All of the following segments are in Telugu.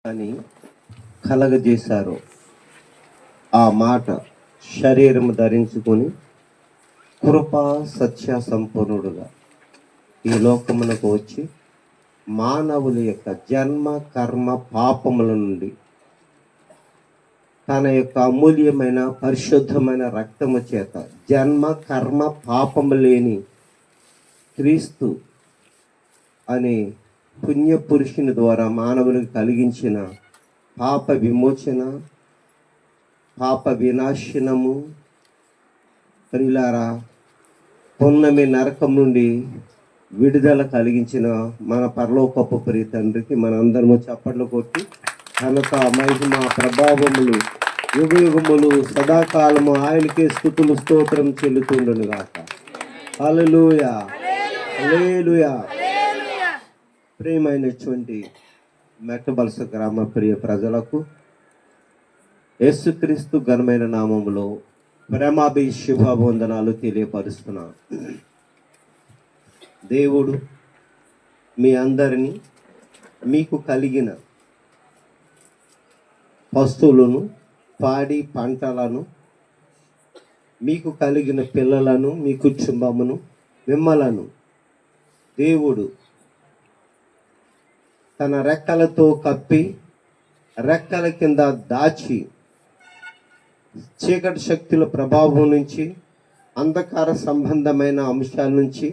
అని కలగజేశారో ఆ మాట శరీరం ధరించుకొని కృపా సత్య సంపన్నుడుగా ఈ లోకమునకు వచ్చి మానవుల యొక్క జన్మ కర్మ పాపముల నుండి తన యొక్క అమూల్యమైన పరిశుద్ధమైన రక్తము చేత జన్మ కర్మ పాపము లేని క్రీస్తు అనే పుణ్యపురుషుని ద్వారా మానవులకు కలిగించిన పాప విమోచన పాప వినాశనము ప్రియులారా పున్నమి నరకం నుండి విడుదల కలిగించిన మన పరలోకపు ప్రియ తండ్రికి మనందరము చప్పట్లు కొట్టి ఘనత మహిమ ప్రభావములు యుగయుగములు సదాకాలము ఆయనకే స్తుతులు స్తోత్రం చెల్లుతుండును గాక. హల్లెలూయా హల్లెలూయా. ప్రియమైనటువంటి మెట్టబలస గ్రామ ప్రియ ప్రజలకు యేసుక్రీస్తు ఘనమైన నామములో ప్రేమాభి శుభవందనాలు తెలియపరుస్తున్నాను. దేవుడు మీ అందరినీ మీకు కలిగిన వస్తువులను పాడి పంటలను మీకు కలిగిన పిల్లలను మీ కుటుంబమును మిమ్మలను దేవుడు తన రెక్కలతో కప్పి రెక్కల కింద దాచి చీకటి శక్తుల ప్రభావం నుంచి అంధకార సంబంధమైన అంశాల నుంచి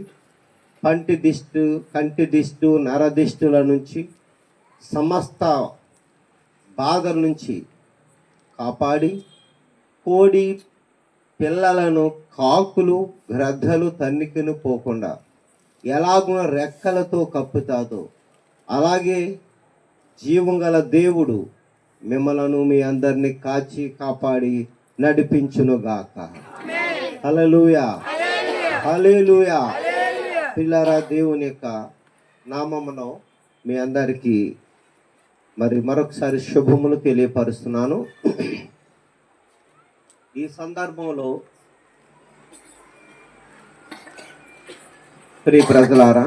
కంటి దిష్టు నరదిష్టుల నుంచి సమస్త బాధల నుంచి కాపాడి కోడి పిల్లలను కాకులు గ్రద్దలు తన్నికను పోకుండా ఎలాగున రెక్కలతో కప్పుతాదో అలాగే జీవం గల దేవుడు మిమ్మలను మీ అందరినీ కాచి కాపాడి నడిపించునుగాక. హల్లెలూయా హల్లెలూయా. పిల్లరా, దేవుని యొక్క నామములో మీ అందరికీ మరొకసారి శుభములు తెలియపరుస్తున్నాను. ఈ సందర్భంలో ప్రియ ప్రజలారా,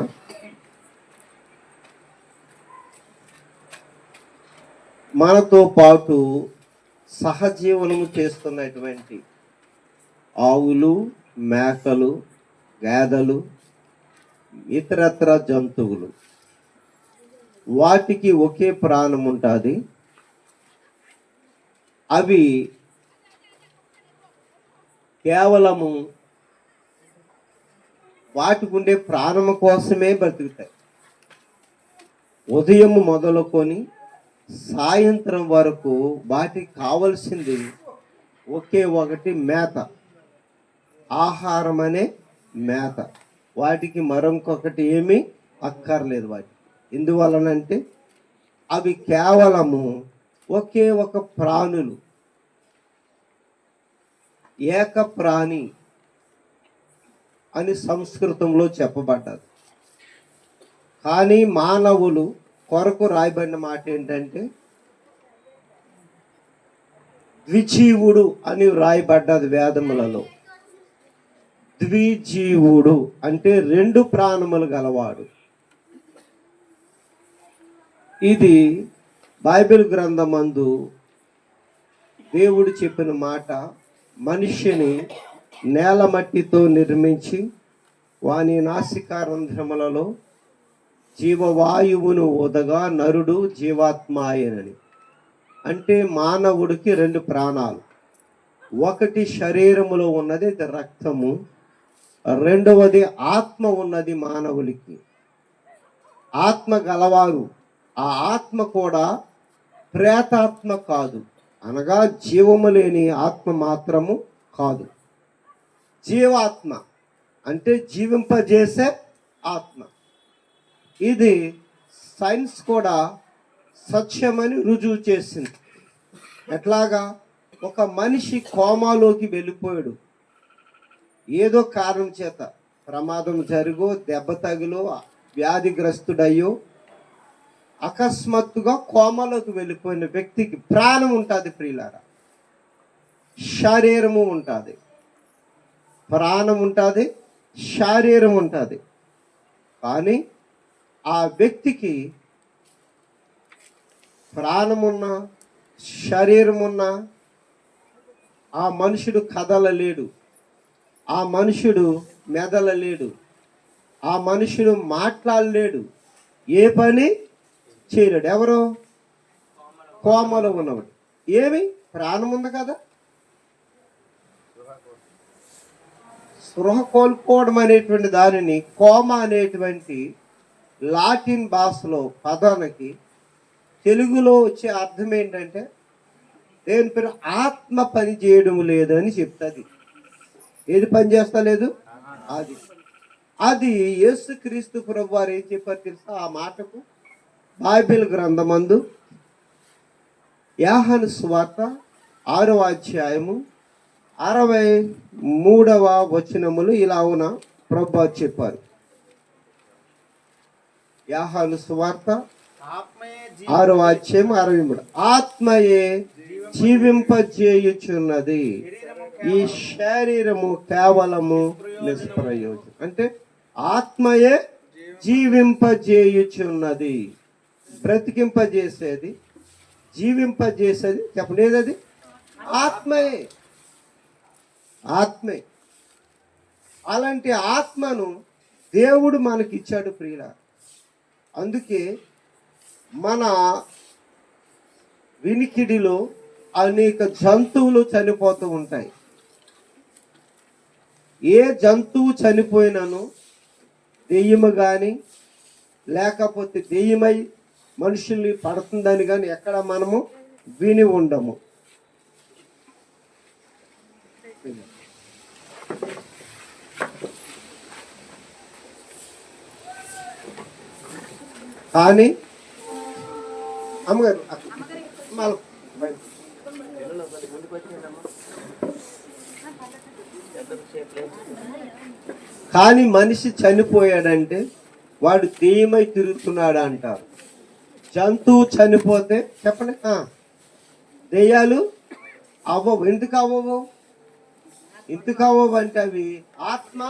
మనతో పాటు సహజీవనము చేస్తున్నటువంటి ఆవులు మేకలు గేదెలు ఇతరత్ర జంతువులు వాటికి ఒకే ప్రాణం ఉంటుంది. అవి కేవలము వాటికి ఉండే ప్రాణము కోసమే బ్రతుకుతాయి. ఉదయం మొదలుకొని సాయంత్రం వరకు వాటికి కావలసింది ఒకే ఒకటి మేత, ఆహారం అనే మేత. వాటికి మరొకటి ఏమీ అక్కర్లేదు. వాటికి ఎందువలనంటే అవి కేవలము ఒకే ఒక ప్రాణులు, ఏక ప్రాణి అని సంస్కృతంలో చెప్పబడ్డది. కానీ మానవులు కొరకు రాయబడిన మాట ఏంటంటే ద్విజీవుడు అని రాయబడ్డది వేదములలో. ద్విజీవుడు అంటే రెండు ప్రాణములు గలవాడు. ఇది బైబిల్ గ్రంథమందు దేవుడు చెప్పిన మాట. మనిషిని నేల మట్టితో నిర్మించి వాని నాసికారంధ్రములలో జీవవాయువును ఉదగా నరుడు జీవాత్మాయనని. అంటే మానవుడికి రెండు ప్రాణాలు. ఒకటి శరీరములో ఉన్నది రక్తము, రెండవది ఆత్మ ఉన్నది మానవునికి. ఆత్మ గలవారు. ఆ ఆత్మ కూడా ప్రేతాత్మ కాదు, అనగా జీవము లేని ఆత్మ మాత్రము కాదు. జీవాత్మ అంటే జీవింపజేసే ఆత్మ. ఇది సైన్స్ కూడా సత్యమని రుజువు చేసింది. ఎట్లాగా? ఒక మనిషి కోమాలోకి వెళ్ళిపోయాడు. ఏదో కారణం చేత ప్రమాదం జరిగో, దెబ్బ తగిలో, వ్యాధిగ్రస్తుడయ్యో అకస్మాత్తుగా కోమాలోకి వెళ్ళిపోయిన వ్యక్తికి ప్రాణం ఉంటుంది. ప్రియులారా, శరీరము ఉంటుంది, ప్రాణం ఉంటుంది, శరీరం ఉంటుంది. కానీ ఆ వ్యక్తికి ప్రాణమున్న శరీరమున్న ఆ మనుషుడు కదలలేడు, ఆ మనుషుడు మెదలలేడు, ఆ మనుషుడు మాట్లాడలేడు, ఏ పని చేయలేడు. ఎవరు? కోమలో ఉన్నవాడు. ఏమి? ప్రాణం ఉంది కదా. స్పృహ కోల్పోవడం అనేటువంటి దానిని కోమా అనేటువంటి లాటిన్ భాషలో పదానికి తెలుగులో వచ్చే అర్థం ఏంటంటే దేని పేరు? ఆత్మ పని చేయడం లేదు అని చెప్తుంది. ఏది పని చేస్తా లేదు? అది అది యేసుక్రీస్తు ప్రభు వారు ఏం చెప్పారు తెలుసా? ఆ మాటకు బైబిల్ గ్రంథమందు యోహాను సువార్త 6వ అధ్యాయము 63వ వచనములు ఇలా ఉన్న ప్రభు చెప్పారు. యోహాను సువార్త 6వ అధ్యాయం 63. ఆత్మయే జీవింపజేయుచున్నది, ఈ శరీరము కేవలము నిష్ప్రయోజనం. అంటే ఆత్మయే జీవింపజేయుచున్నది, బ్రతికింపజేసేది, జీవింపజేసేది. చెప్పండి, ఏదది? ఆత్మయే. ఆత్మే. అలాంటి ఆత్మను దేవుడు మనకిచ్చాడు ప్రియుల. అందుకే మన వినికిడిలో అనేక జంతువులు చనిపోతూ ఉంటాయి. ఏ జంతువు చనిపోయినను దెయ్యము కానీ లేకపోతే దెయ్యమై మనుషుల్ని పడుతుందని కానీ ఎక్కడ మనము విని ఉండము. కానీ అమ్మగారు కానీ మనిషి చనిపోయాడంటే వాడు దెయ్యమై తిరుగుతున్నాడు అంటారు. జంతువు చనిపోతే చెప్పండి, దెయ్యాలు అవ్వవు. ఎందుకు అవ్వవు? ఎందుకు అవ్వవు అంటే అవి ఆత్మ.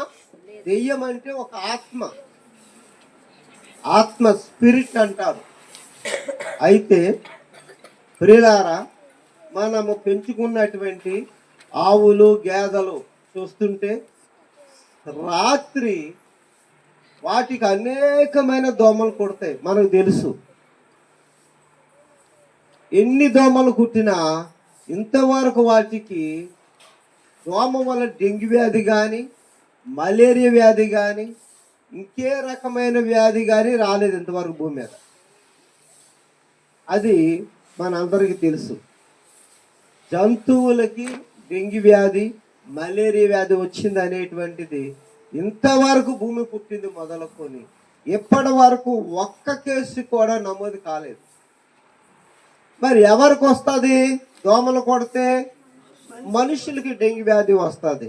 దెయ్యం అంటే ఒక ఆత్మ, ఆత్మ, స్పిరిట్ అంటారు. అయితే ప్రియులారా, మనము పెంచుకున్నటువంటి ఆవులు గేదెలు చూస్తుంటే రాత్రి వాటికి అనేకమైన దోమలు కుడతాయి. మనకు తెలుసు. ఎన్ని దోమలు కుట్టినా ఇంతవరకు వాటికి దోమ వల్ల డెంగ్యూ వ్యాధి కానీ మలేరియా వ్యాధి కానీ ఇంకే రకమైన వ్యాధి కానీ రాలేదు ఇంతవరకు భూమి మీద. అది మనందరికీ తెలుసు. జంతువులకి డెంగ్యూ వ్యాధి మలేరియా వ్యాధి వచ్చింది అనేటువంటిది ఇంతవరకు భూమి పుట్టింది మొదలుకొని ఇప్పటి వరకు ఒక్క కేసు కూడా నమోదు కాలేదు. మరి ఎవరికి వస్తుంది? దోమలు కొడితే మనుషులకి డెంగ్యూ వ్యాధి వస్తుంది,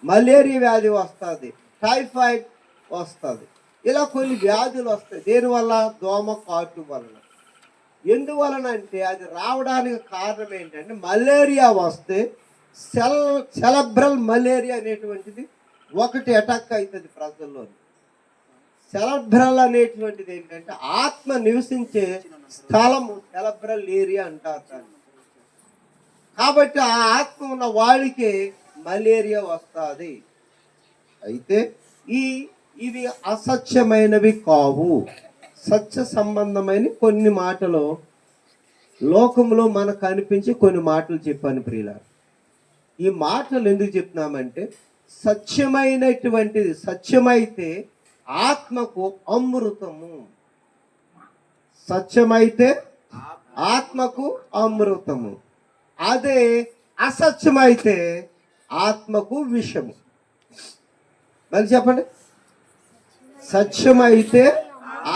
మలేరియా వ్యాధి వస్తుంది, టైఫాయిడ్ వస్తుంది. ఇలా కొన్ని వ్యాధులు వస్తాయి. దేనివల్ల? దోమ కాటు వలన. ఎందువలన అంటే అది రావడానికి కారణం ఏంటంటే మలేరియా వస్తే సెలబ్రల్ మలేరియా అనేటువంటిది ఒకటి అటాక్ అవుతుంది ప్రజల్లో. సెలబ్రల్ అనేటువంటిది ఏంటంటే ఆత్మ నివసించే స్థలము సెలబ్రల్ ఏరియా అంటారు. కాబట్టి ఆ ఆత్మ ఉన్న వాడికి మలేరియా వస్తుంది. అయితే ఇవి అసత్యమైనవి కావు, సత్య సంబంధమైన కొన్ని మాటలు లోకంలో మనకు అనిపించి కొన్ని మాటలు చెప్పాను ప్రియులారా. ఈ మాటలు ఎందుకు చెప్తున్నామంటే సత్యమైనటువంటిది, సత్యమైతే ఆత్మకు అమృతము. సత్యమైతే ఆత్మకు అమృతము. అదే అసత్యమైతే ఆత్మకు విషము. మళ్ళీ చెప్పండి. సత్యమైతే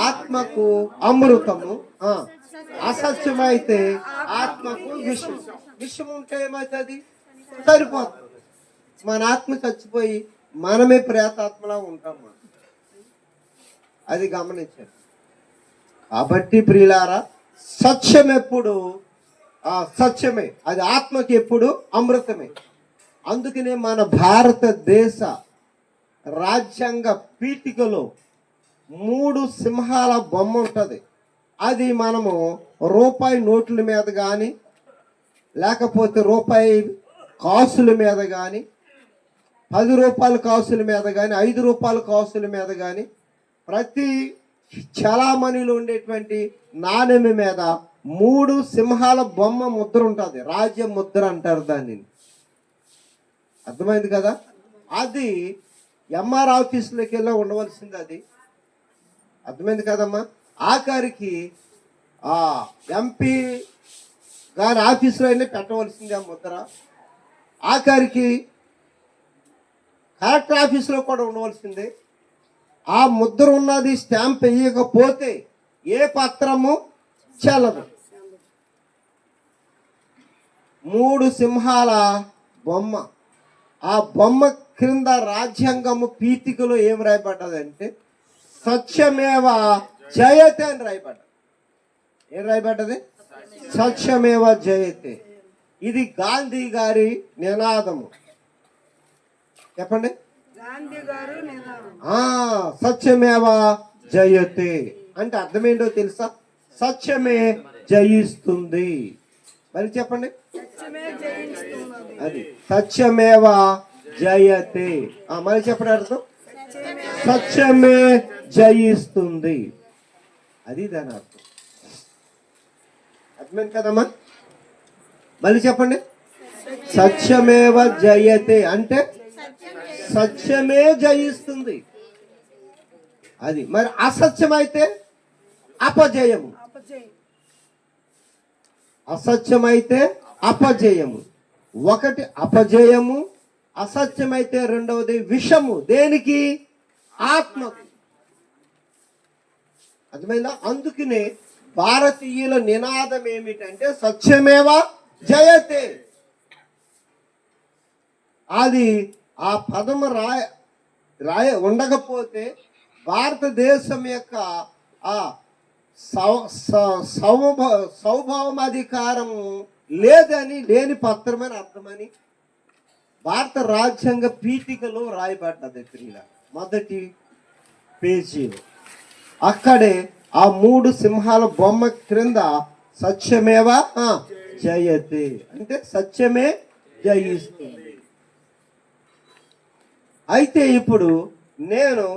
ఆత్మకు అమృతము, అసత్యమైతే ఆత్మకు విషం. విషం ఉంటే ఏమవుతుంది? సరిపోతుంది. మన ఆత్మ చచ్చిపోయి మనమే ప్రేతాత్మలా ఉంటాం. అది గమనించారు. కాబట్టి ప్రియులారా, సత్యం ఎప్పుడు సత్యమే, అది ఆత్మకి ఎప్పుడు అమృతమే. అందుకనే మన భారతదేశ రాజ్యాంగ పీఠికలో 3 సింహాల బొమ్మ ఉంటుంది. అది మనము రూపాయి నోట్ల మీద కానీ, లేకపోతే రూపాయి కాసుల మీద కానీ, 10 రూపాయల కాసుల మీద కానీ, 5 రూపాయల కాసుల మీద కానీ, ప్రతి చలామణిలో ఉండేటువంటి నాణెం మీద 3 సింహాల బొమ్మ ముద్ర ఉంటుంది. రాజ్య ముద్ర అంటారు దానిని. అర్థమైంది కదా? అది ఎంఆర్ ఆఫీసులోకి వెళ్ళి ఉండవలసింది. అది అర్థమైంది కదమ్మా? ఆఖరికి ఎంపీ గారి ఆఫీసులో అయినా పెట్టవలసింది ఆ ముద్ర. ఆఖరికి కలెక్టర్ ఆఫీసులో కూడా ఉండవలసిందే. ఆ ముద్ర ఉన్నది స్టాంప్ వేయకపోతే ఏ పత్రము చెల్లదు. 3 సింహాల బొమ్మ. ఆ బొమ్మ క్రింద రాజ్యాంగము పీఠికలో ఏం రాయబడ్డదంటే సత్యమేవ జయతే అని రాయబడ్డది. ఏం రాయబడ్డది? సత్యమేవ జయతే. ఇది గాంధీ గారి నినాదము. చెప్పండి. సత్యమేవ జయతే అంటే అర్థమేంటో తెలుసా? సత్యమే జయిస్తుంది. మరి చెప్పండి. అది సత్యమేవ జయతే. మరి చెప్పండి అర్థం. సత్యమే జయిస్తుంది. అది దాని అర్థం. అర్థమైంది కదమ్మా? మళ్ళీ చెప్పండి. సత్యమేవ జయతే అంటే సత్యమే జయిస్తుంది. అది మరి అసత్యమైతే అపజయము. అసత్యమైతే అపజయము. ఒకటి అపజయము, అసత్యమైతే రెండవది విషము. దేనికి? ఆత్మకు. అర్థమైందా? అందుకనే భారతీయుల నినాదం ఏమిటంటే సత్యమేవ జయతే. అది ఆ పదము రాయ ఉండకపోతే భారతదేశం యొక్క ఆ సౌభౌమాధికారం లేదని, లేని పత్రమని అర్థమని భారత రాజ్యాంగ పీఠికలో రాయబడ్డది. ప్రియుల మొదటి పేజీలో అక్కడే ఆ 3 సింహాల బొమ్మ క్రింద సత్యమేవ జయతే అంటే సత్యమే జయిస్తుంది. అయితే ఇప్పుడు నేను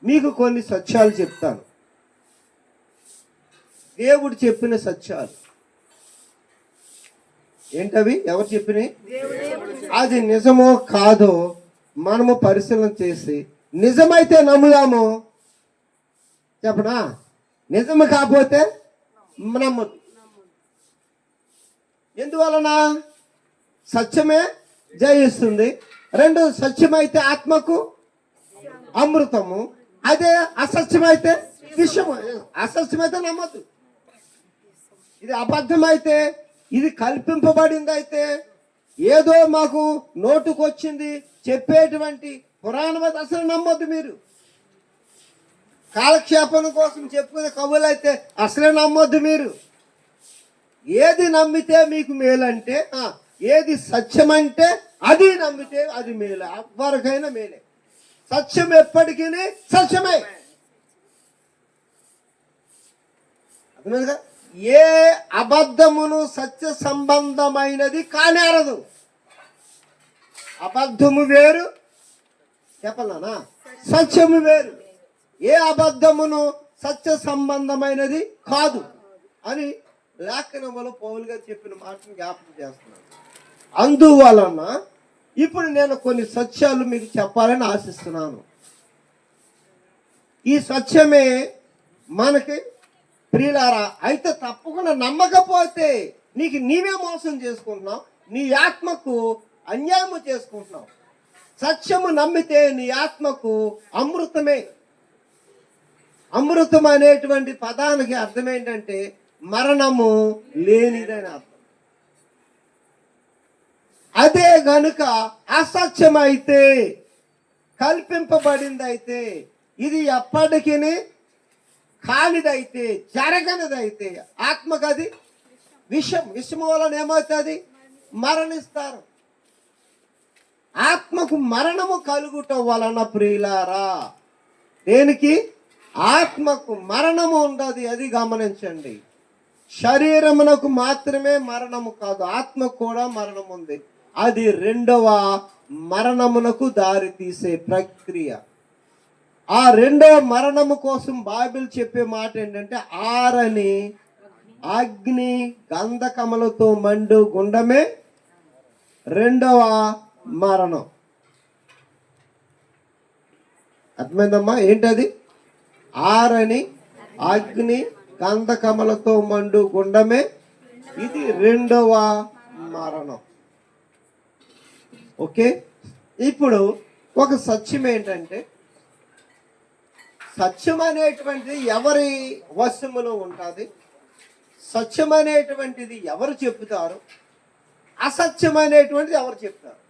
మీకు కొన్ని సత్యాలు చెప్తాను. దేవుడు చెప్పిన సత్యాలు. ఏంటవి? ఎవరు చెప్పినవి? అది నిజమో కాదో మనము పరిశీలన చేసి నిజమైతే నమ్ముదాము. చెప్పనా? నిజము కాకపోతే నమ్మదు. ఎందువలన? సత్యమే జయిస్తుంది. 2 సత్యమైతే ఆత్మకు అమృతము. అదే అసత్యమైతే విషము. అసత్యమైతే నమ్మదు. ఇది అబద్ధమైతే, ఇది కల్పింపబడింది అయితే, ఏదో మాకు నోటుకొచ్చింది చెప్పేటువంటి పురాణం అయితే అసలు నమ్మొద్దు. మీరు కాలక్షేపణ కోసం చెప్పుకునే కవులైతే అసలే నమ్మొద్దు. మీరు ఏది నమ్మితే మీకు మేలంటే, ఏది సత్యమంటే అది నమ్మితే అది మేలే. ఎవరికైనా మేలే. సత్యం ఎప్పటికీ సత్యమే. అర్థమైందిగా? ఏ అబద్ధమును సత్య సంబంధమైనది కానేరదు. అబద్ధము వేరు, చెప్పనా? సత్యము వేరు. ఏ అబద్ధమును సత్య సంబంధమైనది కాదు అని లేఖనములో పౌలు గారు చెప్పిన మాటను జ్ఞాపకం చేస్తున్నాను. అందువలన ఇప్పుడు నేను కొన్ని సత్యాలు మీకు చెప్పాలని ఆశిస్తున్నాను. ఈ సత్యమే మనకి ప్రియులారా. అయితే తప్పకుండా నమ్మకపోతే నీకు నీవే మోసం చేసుకుంటున్నావు, నీ ఆత్మకు అన్యాయము చేసుకుంటున్నావు. సత్యము నమ్మితే నీ ఆత్మకు అమృతమే. అమృతం అనేటువంటి పదానికి అర్థం ఏంటంటే మరణము లేనిదని అర్థం. అదే గనుక అసత్యమైతే, కల్పింపబడిందైతే, ఇది ఎప్పటికీ కానిదైతే, జరగనిదైతే ఆత్మకు అది విషం. విషము వలన ఏమవుతుంది? మరణిస్తారు. ఆత్మకు మరణము కలుగుట వలన ప్రియులారా, దేనికి? ఆత్మకు మరణము ఉండదు, అది గమనించండి. శరీరమునకు మాత్రమే మరణము కాదు, ఆత్మకు కూడా మరణం ఉంది. అది రెండవ మరణమునకు దారి తీసే ప్రక్రియ. ఆ రెండవ మరణము కోసం బైబిల్ చెప్పే మాట ఏంటంటే, ఆరని అగ్ని గంధకములతో మండు గుండమే రెండవ మరణం. అర్థమైందమ్మా? ఏంటది? ఆరని అగ్ని గంధకములతో మండు గుండమే, ఇది రెండవ మరణం. ఓకే, ఇప్పుడు ఒక సత్యం ఏంటంటే, సత్యం అనేటువంటిది ఎవరి వశములో ఉంటుంది, సత్యం అనేటువంటిది ఎవరు చెప్తారు, అసత్యం అనేటువంటిది ఎవరు చెప్తారు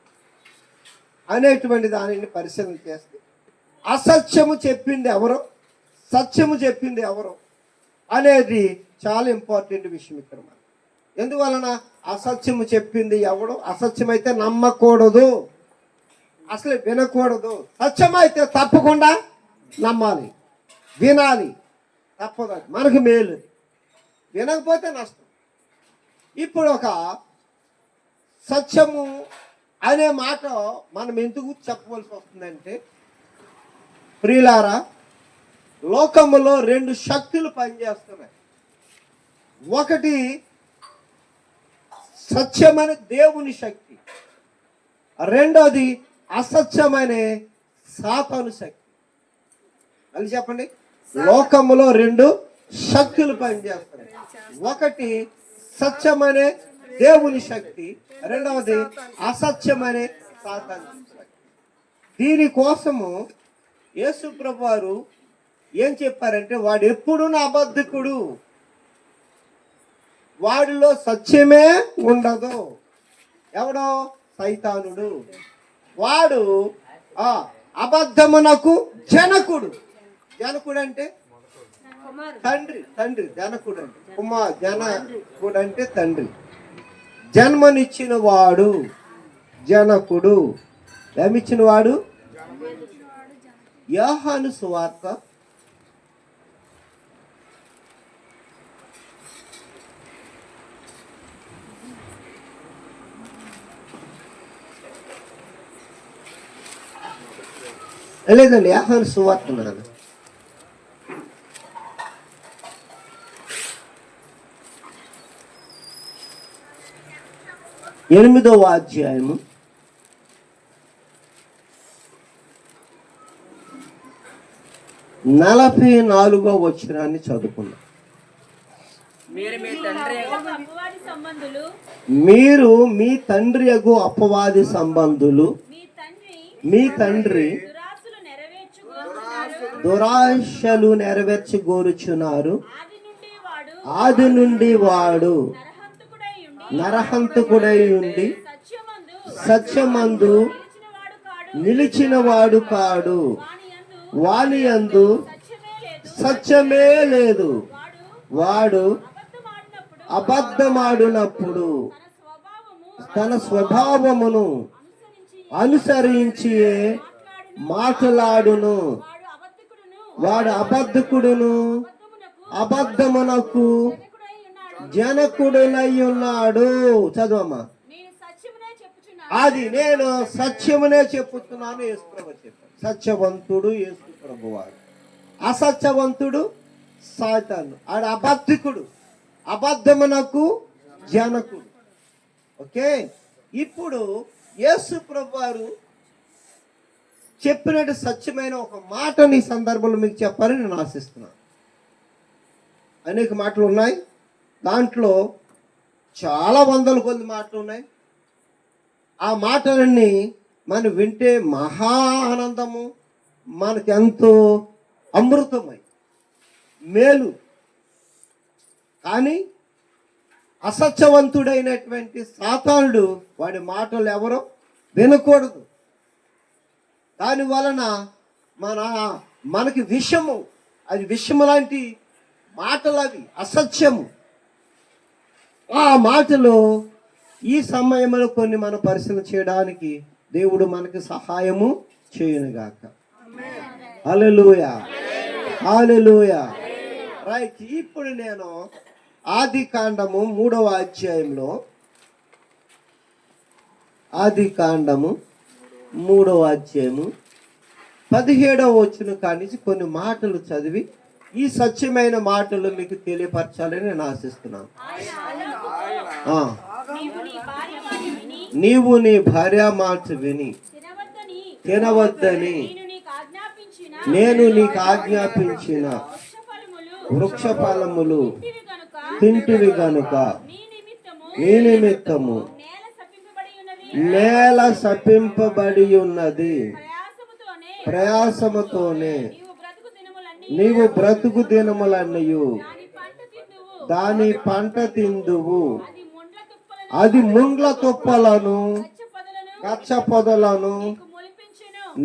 అనేటువంటి దానిని పరిశీలన చేస్తే, అసత్యము చెప్పింది ఎవరు, సత్యము చెప్పింది ఎవరు అనేది చాలా ఇంపార్టెంట్ విషయం ఇక్కడ. ఎందువలన అసత్యము చెప్పింది ఎవడు, అసత్యం అయితే నమ్మకూడదు, అసలు వినకూడదు. సత్యమైతే తప్పకుండా నమ్మాలి, వినాలి, తప్పదు, మనకు మేలు. వినకపోతే నష్టం. ఇప్పుడు ఒక సత్యము అనే మాట మనం ఎందుకు చెప్పవలసి వస్తుందంటే, ప్రియులారా, లోకములో రెండు శక్తులు పనిచేస్తున్నాయి. ఒకటి సత్యమైన దేవుని శక్తి, రెండోది అసత్యమనే సాతాను శక్తి. అని చెప్పండి, లోకములో రెండు శక్తులు పనిచేస్తున్నాయి. ఒకటి సత్యమనే దేవుని శక్తి, రెండవది అసత్యమనే సాతాను శక్తి. దీనికోసము యేసు ప్రభు వారు ఏం చెప్పారంటే, వాడు ఎప్పుడు నా అబద్ధికుడు, వాడిలో సత్యమే ఉండదు. ఎవడో? సైతానుడు. వాడు అబద్ధమునకు జనకుడు. జనకుడు అంటే తండ్రి, తండ్రి జనకుడు అంటే జనకుడు అంటే తండ్రి. జన్మనిచ్చిన వాడు జనకుడు. ఏమిచ్చిన వాడు? యోహాను సువార్త 8వ అధ్యాయము 44వ వచనాన్ని చదువుకుందాం. మీరు మీ తండ్రి యగు అపవాది సంబంధులు, మీ తండ్రి దురాశలు నెరవేర్చగోరుచున్నారు. ఆది నుండి వాడు నరహంతకుడై ఉండి సత్యమందు నిలిచిన వాడు కాడు. వాని యందు సత్యమే లేదు. వాడు అబద్ధమాడినప్పుడు తన స్వభావమును అనుసరించి మాట్లాడును. వాడు అబద్ధకుడును అబద్ధమునకు జనకుడునై ఉన్నాడు. చదవమ్మా. అది నేను సత్యమునే చెప్పుతున్నాను. యేసు ప్రభు చెప్పాడు. సత్యవంతుడు యేసు ప్రభు వారు, అసత్యవంతుడు సాతాను. ఆడు అబద్ధికుడు, అబద్ధమునకు జనకుడు. ఓకే, ఇప్పుడు యేసు ప్రభు వారు చెప్పినట్టు సత్యమైన ఒక మాటని ఈ సందర్భంలో మీకు చెప్పాలని నేను ఆశిస్తున్నాను. అనేక మాటలు ఉన్నాయి, దాంట్లో చాలా వందల కొద్ది మాటలు ఉన్నాయి. ఆ మాటలన్నీ మనం వింటే మహా ఆనందము, మనకి ఎంతో అమృతమై మేలు. కానీ అసత్యవంతుడైనటువంటి సాతానుడు వాడి మాటలు ఎవరో వినకూడదు. దాని వలన మనకి విషము, అది విషము లాంటి మాటలు, అవి అసత్యము. ఆ మాటలు ఈ సమయంలో కొన్ని మనం పరిశీలన చేయడానికి దేవుడు మనకి సహాయము చేయునుగాక. హల్లెలూయా, హల్లెలూయా. రైట్. ఇప్పుడు నేను ఆది కాండము 3వ అధ్యాయంలో, ఆది కాండము 3వ అధ్యాయము 17వ వచనం కానించి కొన్ని మాటలు చదివి ఈ సత్యమైన మాటలు మీకు తెలియపరచాలని నేను ఆశిస్తున్నాను. నీవు నీ భార్య మాట విని తినవద్దని నేను నీకు ఆజ్ఞాపించిన వృక్ష ఫలములు తింటివి గనుక నీ నిమిత్తము నేల శపింపబడి ఉన్నది. ప్రయాసముతోనే నీవు బ్రతుకు దినములన్నయు దాని పంట తిందువు. అది ముండ్ల తుప్పలను గచ్చ పొదలను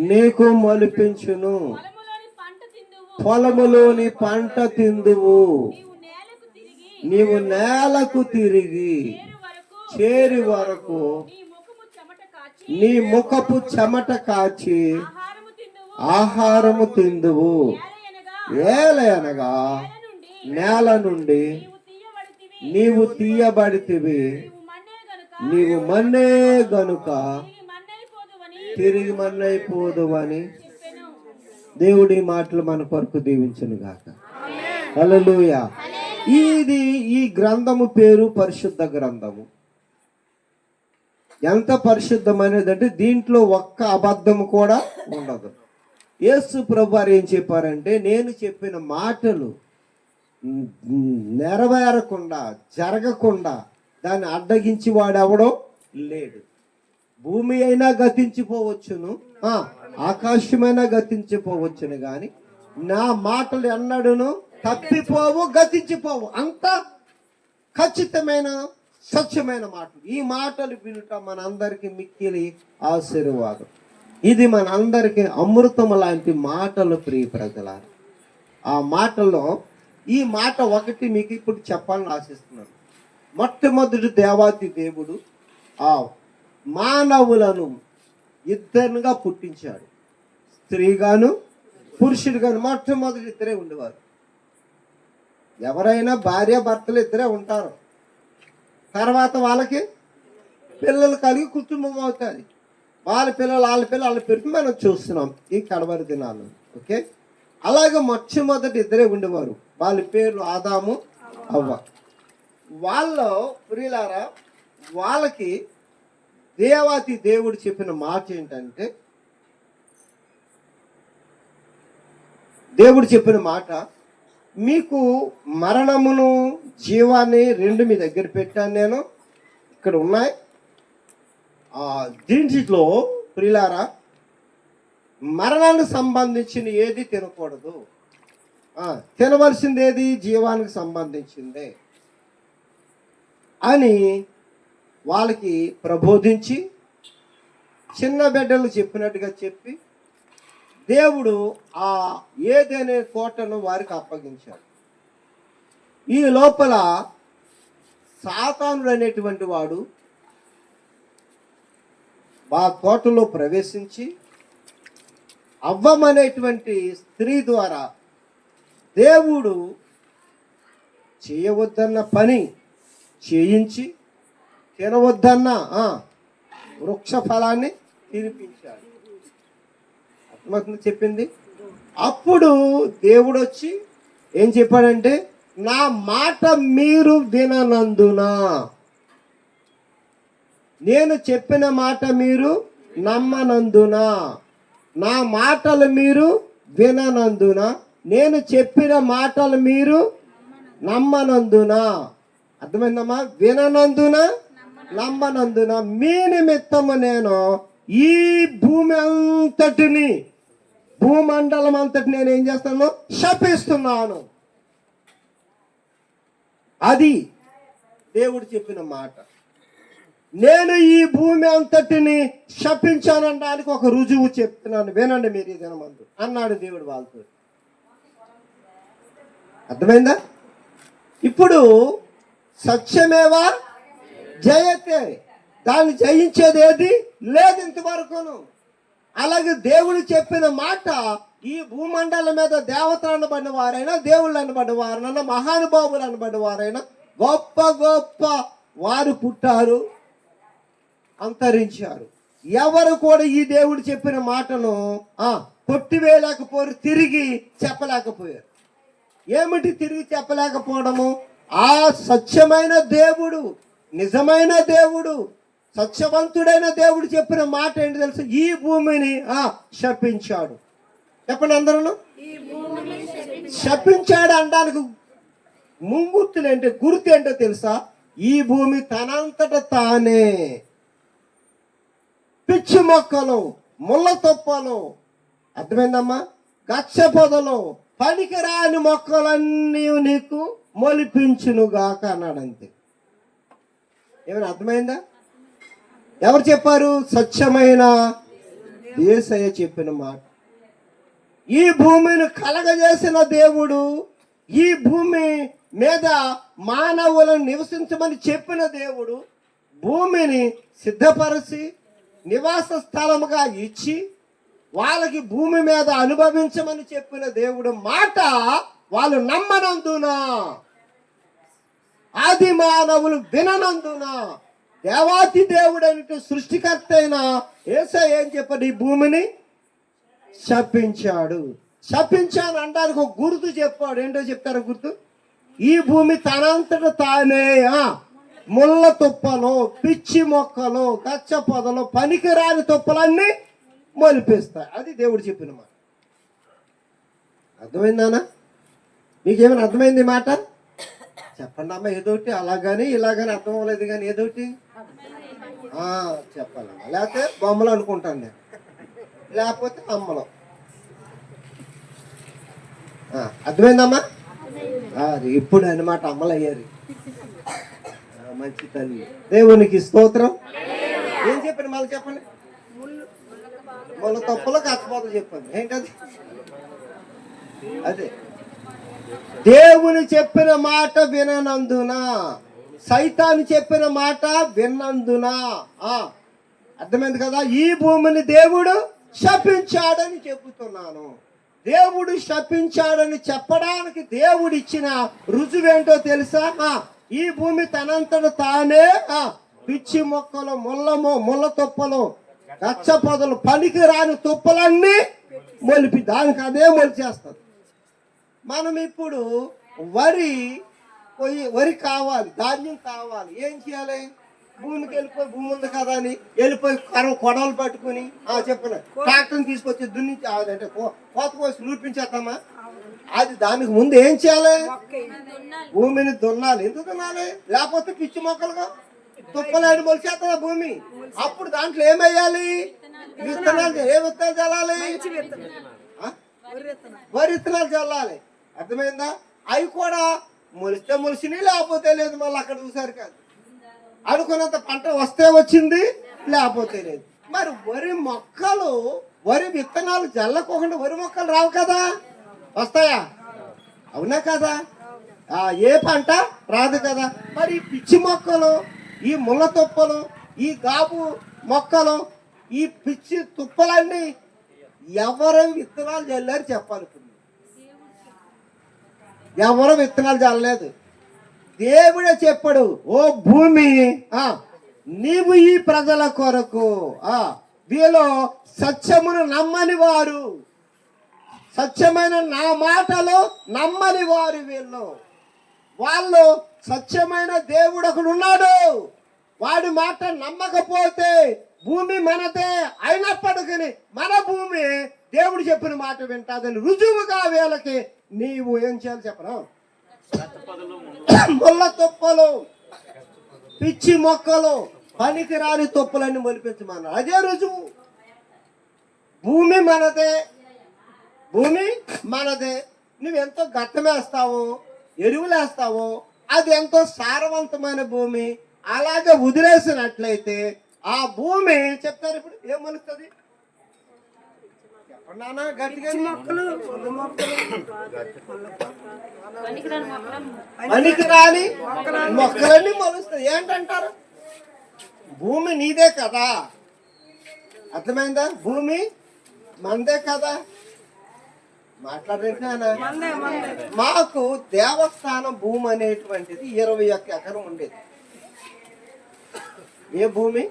నీకు మొలిపించును. పొలములోని పంట తిందువు. నీవు నేలకు తిరిగి చేరి వరకు నీ ముఖపు చెమట కాచి ఆహారము తిందువు. ఏలయనగా నేల నుండి నీవు తీయబడితివి. నీవు మన్నే గనుక తిరిగి మన్నైపోదువని దేవుడి మాటలు మన కొరకు దీవించును గాక. హల్లెలూయా. ఈ గ్రంథము పేరు పరిశుద్ధ గ్రంథము. ఎంత పరిశుద్ధమైనదంటే దీంట్లో ఒక్క అబద్ధము కూడా ఉండదు. యేసు ప్రభువారు ఏం చెప్పారంటే, నేను చెప్పిన మాటలు నెరవేరకుండా జరగకుండా దాన్ని అడ్డగించి వాడెవడో లేడు. భూమి అయినా గతించిపోవచ్చును, ఆకాశమైనా గతించిపోవచ్చును, కానీ నా మాటలు ఎన్నడూను తప్పిపోవు, గతించిపోవు. అంత ఖచ్చితమైన సత్యమైన మాటలు. ఈ మాటలు వినుట మనందరికి మిక్కిలి ఆశీర్వాదం. ఇది మనందరికి అమృతం లాంటి మాటలు. ప్రియ ప్రజలారా, ఆ మాటల్లో ఈ మాట ఒకటి మీకు ఇప్పుడు చెప్పాలని ఆశిస్తున్నాను. మొట్టమొదటి దేవాతి దేవుడు ఆ మానవులను ఇద్దరుగా పుట్టించాడు. స్త్రీగాను పురుషుడుగాను. మొట్టమొదటి ఇద్దరే ఉండేవారు. ఎవరైనా భార్య భర్తలు ఇద్దరే ఉంటారు. తర్వాత వాళ్ళకి పిల్లలు కలిగి కుటుంబం అవుతుంది. వాళ్ళ పిల్లలు పెరిగి మనం చూస్తున్నాం ఈ కడవరి దినాలు. ఓకే, అలాగే మొట్టమొదటి ఇద్దరే ఉండేవారు. వాళ్ళ పేర్లు ఆదాము, అవ్వ. వాళ్ళ ప్రియులారా, వాళ్ళకి దేవాతి దేవుడు చెప్పిన మాట ఏంటంటే, దేవుడు చెప్పిన మాట, మీకు మరణమును జీవాన్ని రెండు మీ దగ్గర పెట్టాను నేను, ఇక్కడ ఉన్నాయి. దీంట్లో ప్రియులారా, మరణానికి సంబంధించిన ఏది తినకూడదు, తినవలసింది ఏది జీవానికి సంబంధించిందే అని వాళ్ళకి ప్రబోధించి, చిన్న బిడ్డలు చెప్పినట్టుగా చెప్పి దేవుడు ఆ ఏదైనా తోటను వారికి అప్పగించాడు. ఈ లోపల సాతానుడు అనేటువంటి వాడు ఆ తోటలో ప్రవేశించి అవ్వమనేటువంటి స్త్రీ ద్వారా దేవుడు చేయవద్దన్న పని చేయించి తినవద్దన్న వృక్ష ఫలాన్ని తినిపించాడు. అర్థమవుతుంది చెప్పింది. అప్పుడు దేవుడు వచ్చి ఏం చెప్పాడంటే, నా మాట మీరు విననందున, నేను చెప్పిన మాట మీరు నమ్మనందున, నా మాటలు మీరు విననందున, నేను చెప్పిన మాటలు మీరు నమ్మనందున, అర్థమైందమ్మా? విననందున నమ్మనందున మీ నిమిత్తము నేను ఈ భూమి అంతటిని, భూమండలం అంతటి నేను ఏం చేస్తాను? శపిస్తున్నాను. అది దేవుడు చెప్పిన మాట. నేను ఈ భూమి అంతటిని శపించానడానికి ఒక రుజువు చెప్తున్నాను, వినండి మీరు ఈ దినమందు అన్నాడు దేవుడు వాళ్ళతో. అర్థమైందా? ఇప్పుడు సత్యమేవా జయతే, దాన్ని జయించేది ఏది లేదు ఇంతవరకును. అలాగే దేవుడు చెప్పిన మాట ఈ భూమండలం మీద దేవతలు అనబడిన వారైనా, దేవుళ్ళు అనబడిన వారైనా, మహానుభావులు అనబడిన వారైనా, గొప్ప గొప్ప వారు పుట్టారు, అంతరించారు. ఎవరు కూడా ఈ దేవుడు చెప్పిన మాటను కొట్టివేయలేకపోయారు, తిరిగి చెప్పలేకపోయారు. ఏమిటి తిరిగి చెప్పలేకపోవడము? ఆ సత్యమైన దేవుడు, నిజమైన దేవుడు, సత్యవంతుడైన దేవుడు చెప్పిన మాట ఏంటి తెలుసు? ఈ భూమిని శపించాడు. చెప్పండి అందరూ. శపించాడు అనడానికి ముంగుర్తులు ఏంటి, గుర్తు ఏంటో తెలుసా? ఈ భూమి తనంతట తానే పిచ్చి మొక్కలు, ముళ్ళ తొప్పలు, అర్థమైందమ్మా, గచ్చ పొదలు, పనికిరాని మొక్కలన్నీ నీకు మొలిపించునుగాక అన్నాడంతే. ఏమైనా అర్థమైందా? ఎవరు చెప్పారు? సత్యమైన యేసయ్య చెప్పిన మాట. ఈ భూమిని కలగజేసిన దేవుడు, ఈ భూమి మీద మానవులను నివసించమని చెప్పిన దేవుడు, భూమిని సిద్ధపరిచి నివాస స్థలముగా ఇచ్చి వాళ్ళకి భూమి మీద అనుభవించమని చెప్పిన దేవుడు మాట వాళ్ళు నమ్మనందున, ఆది మానవులు విననందున, దేవాతి దేవుడైన సృష్టికర్త అయిన యేసయ్య ఏం చెప్పాడు? ఈ భూమిని శపించాడు. శపించాను అనడానికి ఒక గుర్తు చెప్పాడు. ఏంటో చెప్తారు గుర్తు? ఈ భూమి తనంతట తానే ముళ్ళ తుప్పలు, పిచ్చి మొక్కలు, గచ్చ పొదలు, పనికిరాని తుప్పలన్నీ మొలిపిస్తాయి. అది దేవుడు చెప్పిన మాట. అర్థమైందానా? మీకేమైనా అర్థమైంది మాట? చెప్పండి అమ్మ. ఏదోటి అలాగని ఇలాగని అర్థం అవ్వలేదు కానీ ఏదోటి చెప్పాలమ్మా. లేకపోతే బొమ్మలు అనుకుంటాను నేను, లేకపోతే అమ్మలు. అర్థమైందమ్మా? ఇప్పుడు అన్నమాట అమ్మలు అయ్యారు. మంచి తల్లి, దేవునికి స్తోత్రం. ఏం చెప్పండి మళ్ళీ చెప్పండి. ముళ్ళ తప్పులు కచ్చపోతలు చెప్పండి. ఏంటది? అదే దేవుని చెప్పిన మాట విననందున, సైతాను చెప్పిన మాట విన్నందున, అర్థమైంది కదా? ఈ భూమిని దేవుడు శపించాడని చెబుతున్నాను. దేవుడు శపించాడని చెప్పడానికి దేవుడు ఇచ్చిన రుజువేంటో తెలుసా? ఈ భూమి తనంతట తానే పిచ్చి మొక్కలు, ముళ్ళ తుప్పలు, గచ్చ పొదలు, పనికి రాని తుప్పలన్నీ మొలిపి దానికి అదే మొలిచేస్తుంది. మనం ఇప్పుడు వరి కావాలి, ధాన్యం కావాలి, ఏం చేయాలి? భూమికి వెళ్ళిపోయి, భూమి ఉంది కదా అని వెళ్ళిపోయి కొడవలు పట్టుకుని చెప్పిన ట్రాక్టర్ని తీసుకొచ్చి దున్నించి అంటే కోత కోసి నూర్పించేస్తామా? అది దానికి ముందు ఏం చేయాలి? భూమిని దున్నాలి. ఎందుకు దున్నాలి? లేకపోతే పిచ్చి మొక్కలుగా తుప్పలాడి మొలిచేస్తుందా భూమి? అప్పుడు దాంట్లో ఏమయ్యాలి? విత్తనాలు. ఏ విత్తనాలు చల్లాలి? వరి విత్తనాలు చల్లాలి. అర్థమైందా? అవి కూడా మొలిస్తే మొలిసినాయి, లేకపోతే లేదు. మళ్ళీ అక్కడ చూసారు కాదు, అనుకున్నంత పంట వస్తే వచ్చింది, లేకపోతే లేదు. మరి వరి విత్తనాలు జల్లకోకుండా వరి మొక్కలు రావు కదా, వస్తాయా? అవునా కదా? ఏ పంట రాదు కదా. మరి ఈ పిచ్చి మొక్కలు, ఈ ముళ్ళ తుప్పలు, ఈ గాబు మొక్కలు, ఈ పిచ్చి తుప్పలన్నీ ఎవరు విత్తనాలు చల్లారు చెప్పాలి. ఇప్పుడు ఎవరు విత్తనాలు చల్లలేదు, దేవుడే చెప్పాడు. ఓ భూమి, నీవు ఈ ప్రజల కొరకు వీళ్ళు సత్యమును నమ్మని వారు, సత్యమైన నా మాటలు నమ్మని వారు, వాళ్ళు సత్యమైన దేవుడు ఒకడు ఉన్నాడు, వాడి మాట నమ్మకపోతే భూమి మనదే అయినప్పటికీ మన భూమి దేవుడు చెప్పిన మాట వింటాదని రుజువుగా వీళ్ళకి నీవు ఏం చేయాలి చెప్పరా? ముళ్ళ తుప్పలు, పిచ్చి మొక్కలు, పనికిరాని తుప్పలన్నీ మొలిపించమన్నారు. అదే రుజువు. భూమి మనదే, భూమి మనదే. నువ్వెంతో గట్టమేస్తావు, ఎరువులు వేస్తావు, అది ఎంతో సారవంతమైన భూమి. అలాగే వదిలేసినట్లయితే ఆ భూమి చెప్తారు ఇప్పుడు ఏం మొలుస్తుంది చెప్పండి గట్టిగా? పనికిరాని మొక్కలన్నీ మొలుస్తాయి. ఏంటంటారు? భూమి నీదే కదా, అర్థమైందా? భూమి మనదే కదా. మాట్లాడేనా? మాకు దేవస్థానం భూమి అనేటువంటిది 21 ఎకరం ఉండేది. ఏ భూమి?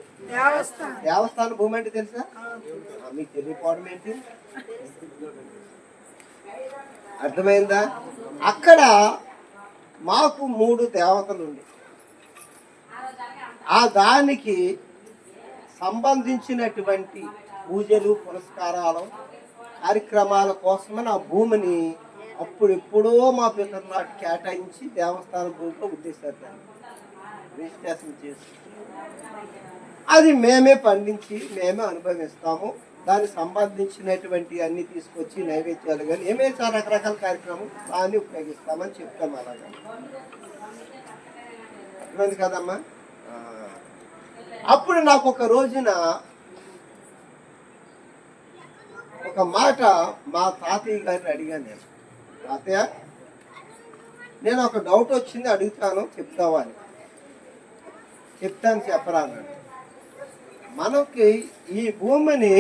దేవస్థాన భూమి అంటే తెలుసా? మీకు తెలియకపోవడం ఏంటి? అర్థమైందా? అక్కడ మాకు 3 దేవతలు ఉండి ఆ దానికి సంబంధించినటువంటి పూజలు పురస్కారాలు కార్యక్రమాల కోసమని ఆ భూమిని అప్పుడెప్పుడో మా పితరునాటి కేటాయించి దేవస్థాన భూమిలో ఉద్దేశారు, దాన్ని రిజిస్ట్రేషన్ చేసి అది మేమే పండించి మేమే అనుభవిస్తాము. దానికి సంబంధించినటువంటి అన్ని తీసుకొచ్చి నైవేద్యాలు కానీ ఏమేమి రకరకాల కార్యక్రమం దాన్ని ఉపయోగిస్తామని చెప్తాం. అలాగా అర్థమైంది కదమ్మా? అప్పుడు నాకు ఒక రోజున ఒక మాట మా తాతయ్య గారిని అడిగాను. నేను, తాతయ్య నేను ఒక డౌట్ వచ్చింది అడుగుతాను, చెప్తావా అని. చెప్తాను, చెప్పరా అన్నాడు. మనకి ఈ భూమిని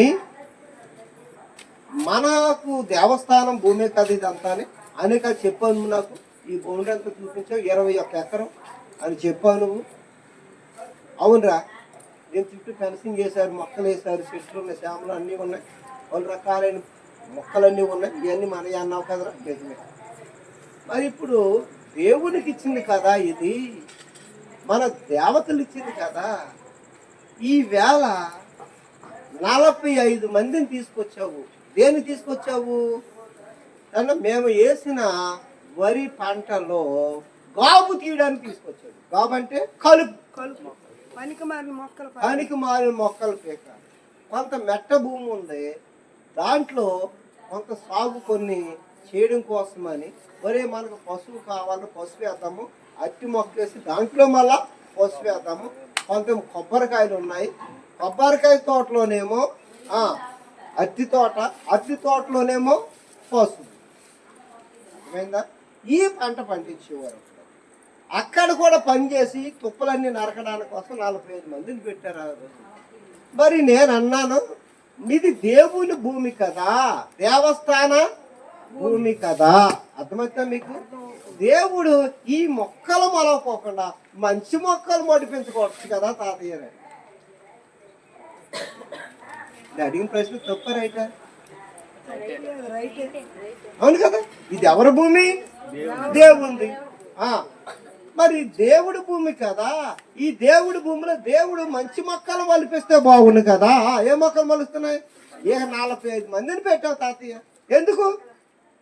మనకు దేవస్థానం భూమి కదా ఇదంతా అని చెప్పాను. నాకు ఈ భూమి అంతా చూపించావు, 21 ఎకరం అని చెప్పావు నువ్వు. అవునరా, దీని చుట్టూ ఫెన్సింగ్ చేశారు, మొక్కలు వేశారు, చెట్లు ఉన్నాయి, శ్యామలు అన్నీ ఉన్నాయి, 2 రకాలైన మొక్కలన్నీ ఉన్నాయి, ఇవన్నీ మనవి అన్నావు కదరా. నిజమే. మరి ఇప్పుడు దేవునికి ఇచ్చింది కదా ఇది, మన దేవతలు ఇచ్చింది కదా. ఈ వేళ 45 మందిని తీసుకొచ్చావు. దేన్ని తీసుకొచ్చావు అంటే మేము వేసిన వరి పంటలో గాబు తీయడానికి తీసుకొచ్చాడు. గాబు అంటే కలుపు, పనికి మారిన మొక్కలు పీక. కొంత మెట్ట భూమి ఉంది, దాంట్లో కొంత సాగు కొన్ని చేయడం కోసమని ఒరే మనకు పశువు కావాలని పసుపు వేద్దాము, అట్టి మొక్క వేసి దాంట్లో మళ్ళా పసుపు వేద్దాము. కొంత కొబ్బరికాయలు ఉన్నాయి, కొబ్బరికాయ తోటలోనేమో అత్తి తోట, అత్తి తోటలోనేమో పసుపు. అర్థమైందా? ఈ పంట పండించేవారు. అక్కడ కూడా పనిచేసి తుప్పలన్నీ నరకడానికి కోసం 45 మందిని పెట్టారు ఆ రోజు. మరి నేను అన్నాను, ఇది దేవుని భూమి కదా, దేవస్థాన భూమి కదా. అర్థమవుతా మీకు? దేవుడు ఈ మొక్కలు మొలవకోకుండా మంచి మొక్కలు మడిపించుకోవచ్చు కదా తాతయ్య. అడిగిన ప్రశ్న తప్ప రైటా? అవును కదా. ఇది ఎవరి భూమి? దేవుంది. మరి దేవుడి భూమి కదా. ఈ దేవుడి భూమిలో దేవుడు మంచి మొక్కలు మలిపిస్తే బాగుండు కదా. ఏ మొక్కలు మలుస్తున్నాయి? 45 మందిని పెట్టావు తాతయ్య. ఎందుకు?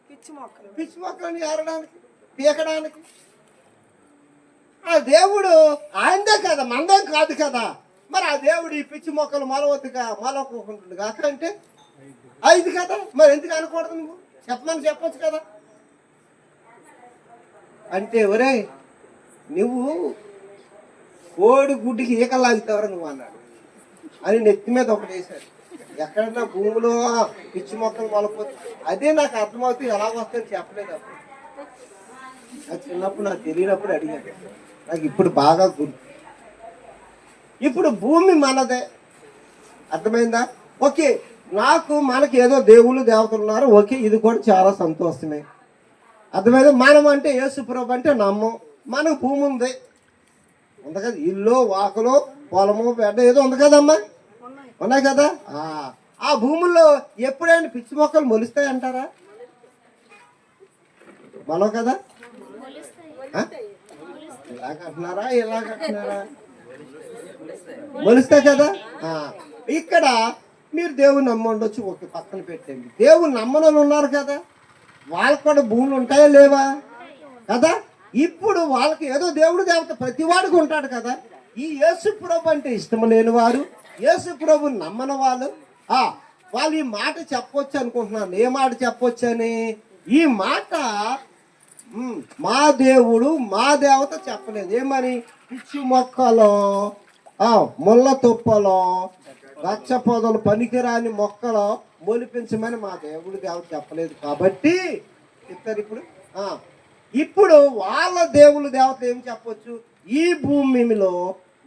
పిచ్చి మొక్కలని ఏరడానికి, పీకడానికి. ఆ దేవుడు ఆయనదే కదా, మందేం కాదు కదా. మరి ఆ దేవుడు ఈ పిచ్చి మొక్కలు మొలవద్దుగా, మొలవకుంటుంది కాక అంటే 5 కదా. మరి ఎందుకు అనకూడదు? నువ్వు చెప్పొచ్చు కదా. అంటే ఒరే నువ్వు కోడి గుడ్డికి ఈకలాగుతావరా నువ్వు అన్నాడు అని నెత్తి మీద ఒకటి వేశాడు. ఎక్కడన్నా భూమిలో పిచ్చి మొక్కలు మొలపోతే అదే నాకు అర్థమవుతుంది, ఎలాగొస్తుందని చెప్పలేదు. అప్పుడు నాకు చిన్నప్పుడు నాకు తెలియనప్పుడు అడిగాను, నాకు ఇప్పుడు బాగా గుర్తు. ఇప్పుడు భూమి మనదే. అర్థమైందా? ఓకే, మనకి ఏదో దేవుళ్ళు దేవతలు ఉన్నారు, ఓకే, ఇది కూడా చాలా సంతోషమే. అర్థమైందా? మనం అంటే యేసుప్రభు అంటే నమ్మం. మనకు భూమి ఉంది కదా, ఇల్లు వాకలు పొలము బెడ్డ ఏదో ఉంది కదమ్మా, ఉన్నాయి కదా. ఆ భూముల్లో ఎప్పుడైనా పిచ్చి మొక్కలు మొలుస్తాయి అంటారా? మొలవు కదా. ఇలాగంటున్నారా, ఇలాగంటున్నారా? మొలుస్తాయి కదా. ఇక్కడ మీరు దేవుని నమ్మ ఉండొచ్చు, ఒక పక్కన పెట్టండి. దేవుని నమ్మనోళ్ళు ఉన్నారు కదా, వాళ్ళకు కూడా భూములు ఉంటాయా లేవా కదా. ఇప్పుడు వాళ్ళకి ఏదో దేవుడు దేవత ప్రతి వాడికి ఉంటాడు కదా. ఈ యేసు ప్రభు అంటే ఇష్టం లేని వారు, యేసు ప్రభుని నమ్మని వాళ్ళు వాళ్ళు ఈ మాట చెప్పొచ్చు అనుకుంటున్నాను. ఏ మాట చెప్పొచ్చు అని? ఈ మాట మా దేవుడు మా దేవత చెప్పలేదు. ఏమని? పిచ్చి మొక్కలో, ముళ్ళ తుప్పలో, రచ్చ పొదలు, పనికిరాని మొక్కలు మొలిపించమని మా దేవుడు దేవత చెప్పలేదు. కాబట్టి చెప్తారు ఇప్పుడు వాళ్ళ దేవుడు దేవత ఏం చెప్పొచ్చు? ఈ భూమిలో,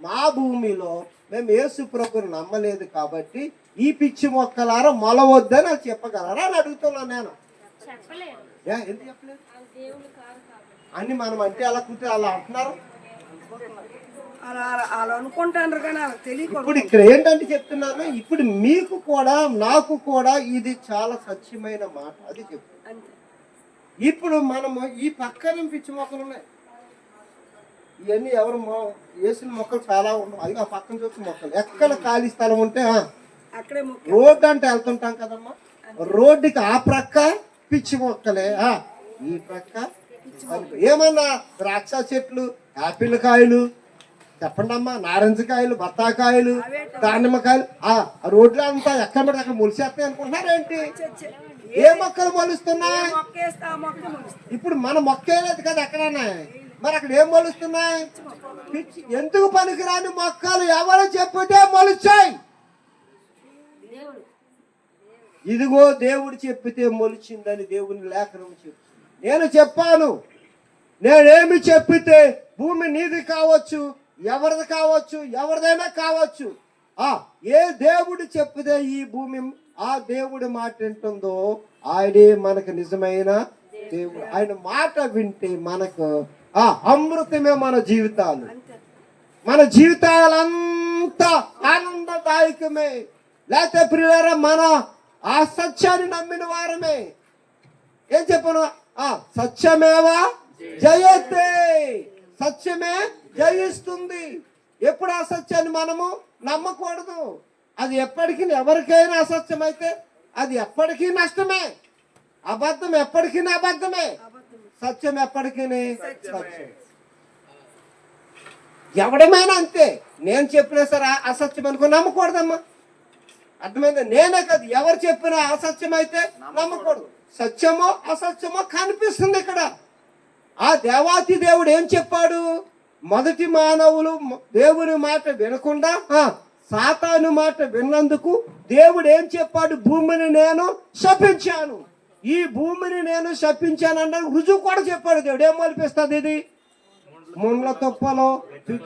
మా భూమిలో మేము యేసు ప్రభువుని నమ్మలేదు కాబట్టి ఈ పిచ్చి మొక్కలారా మొలవద్దని అది చెప్పగలరా అని అడుగుతున్నాను నేను. ఎందుకు చెప్పలేదు అని మనం అంటే అలా కూర్చో అలా అంటున్నారు. అలా అనుకుంటారు కానీ వాళ్ళకి తెలియదు. ఇప్పుడు ఇక్కడ ఏంటంటే చెప్తున్నాను, ఇప్పుడు మీకు కూడా నాకు కూడా ఇది చాలా సత్యమైన మాట, అది చెప్తాను. ఇప్పుడు మనము ఈ పక్కన పిచ్చి మొక్కలు ఉన్నాయి, ఇవన్నీ ఎవరు వేసిన మొక్కలు చాలా ఉన్నాయి. అది ఆ పక్కన చూసి మొక్కలు ఎక్కడ ఖాళీ స్థలం ఉంటే అక్కడే రోడ్డు అంటే వెళ్తుంటాం కదమ్మా, రోడ్డుకి ఆ ప్రక్క పిచ్చి మొక్కలే, ఈ ప్రక్క ఏమన్నా ద్రాక్ష చెట్లు, యాపిల్ కాయలు చెప్పండి అమ్మా, నారింజ కాయలు, బత్తాకాయలు, దానిమ్మకాయలు ఆ రోడ్లు అంతా ఎక్కడ పడితే అక్కడ మొలిసేస్తాయి అనుకుంటున్నారేంటి? ఏ మొక్కలు మొలుస్తున్నాయి? ఇప్పుడు మన మొక్కే లేదు కదా ఎక్కడన్నా, మరి అక్కడ ఏం మొలుస్తున్నాయి? పిచ్చి ఎందుకు పనికిరాని మొక్కలు ఎవరు చెప్పితే మొలిచాయి. ఇదిగో దేవుడు చెప్పితే మొలిచిందని దేవుని లేఖనం చెప్తుంది. నేను చెప్పాను, నేనేమి చెప్పితే భూమి నీది కావచ్చు, ఎవరిది కావచ్చు, ఎవరిదైనా కావచ్చు, ఏ దేవుడు చెప్పితే ఈ భూమి ఆ దేవుడి మాట వింటుందో ఆయనే మనకు నిజమైన దేవుడు. ఆయన మాట వింటే మనకు అమృతమే మన జీవితాలు, మన జీవితాలంతా ఆనందదాయకమే. లేకపోతే ప్రియులారా మన ఆ సత్యాన్ని నమ్మిన వారమే. ఏం చెప్పను? సత్యమేవా జయతే, సత్యమే జయిస్తుంది. ఎప్పుడు అసత్యాన్ని మనము నమ్మకూడదు. అది ఎప్పటికీ ఎవరికైనా అసత్యం అయితే అది ఎప్పటికీ నష్టమే. అబద్ధం ఎప్పటికీ అబద్ధమే, సత్యం ఎప్పటికీ సత్యం. ఎవడమైనా అంతే. నేను చెప్పినా సరే అసత్యం అనుకో నమ్మకూడదమ్మా, అర్థమైంది? నేనే కాదు, ఎవరు చెప్పినా అసత్యం అయితే నమ్మకూడదు. సత్యమో అసత్యమో కనిపిస్తుంది ఇక్కడ. ఆ దేవాతి దేవుడు ఏం చెప్పాడు? మొదటి మానవులు దేవుని మాట వినకుండా సాతాను మాట విన్నందుకు దేవుడు ఏం చెప్పాడు? భూమిని నేను శపించాను, ఈ భూమిని నేను శపించాను అన్న రుజువు కూడా చెప్పాడు దేవుడు. ఏం మొలిపిస్తుంది ఇది? ముండ్ల తుప్పలో,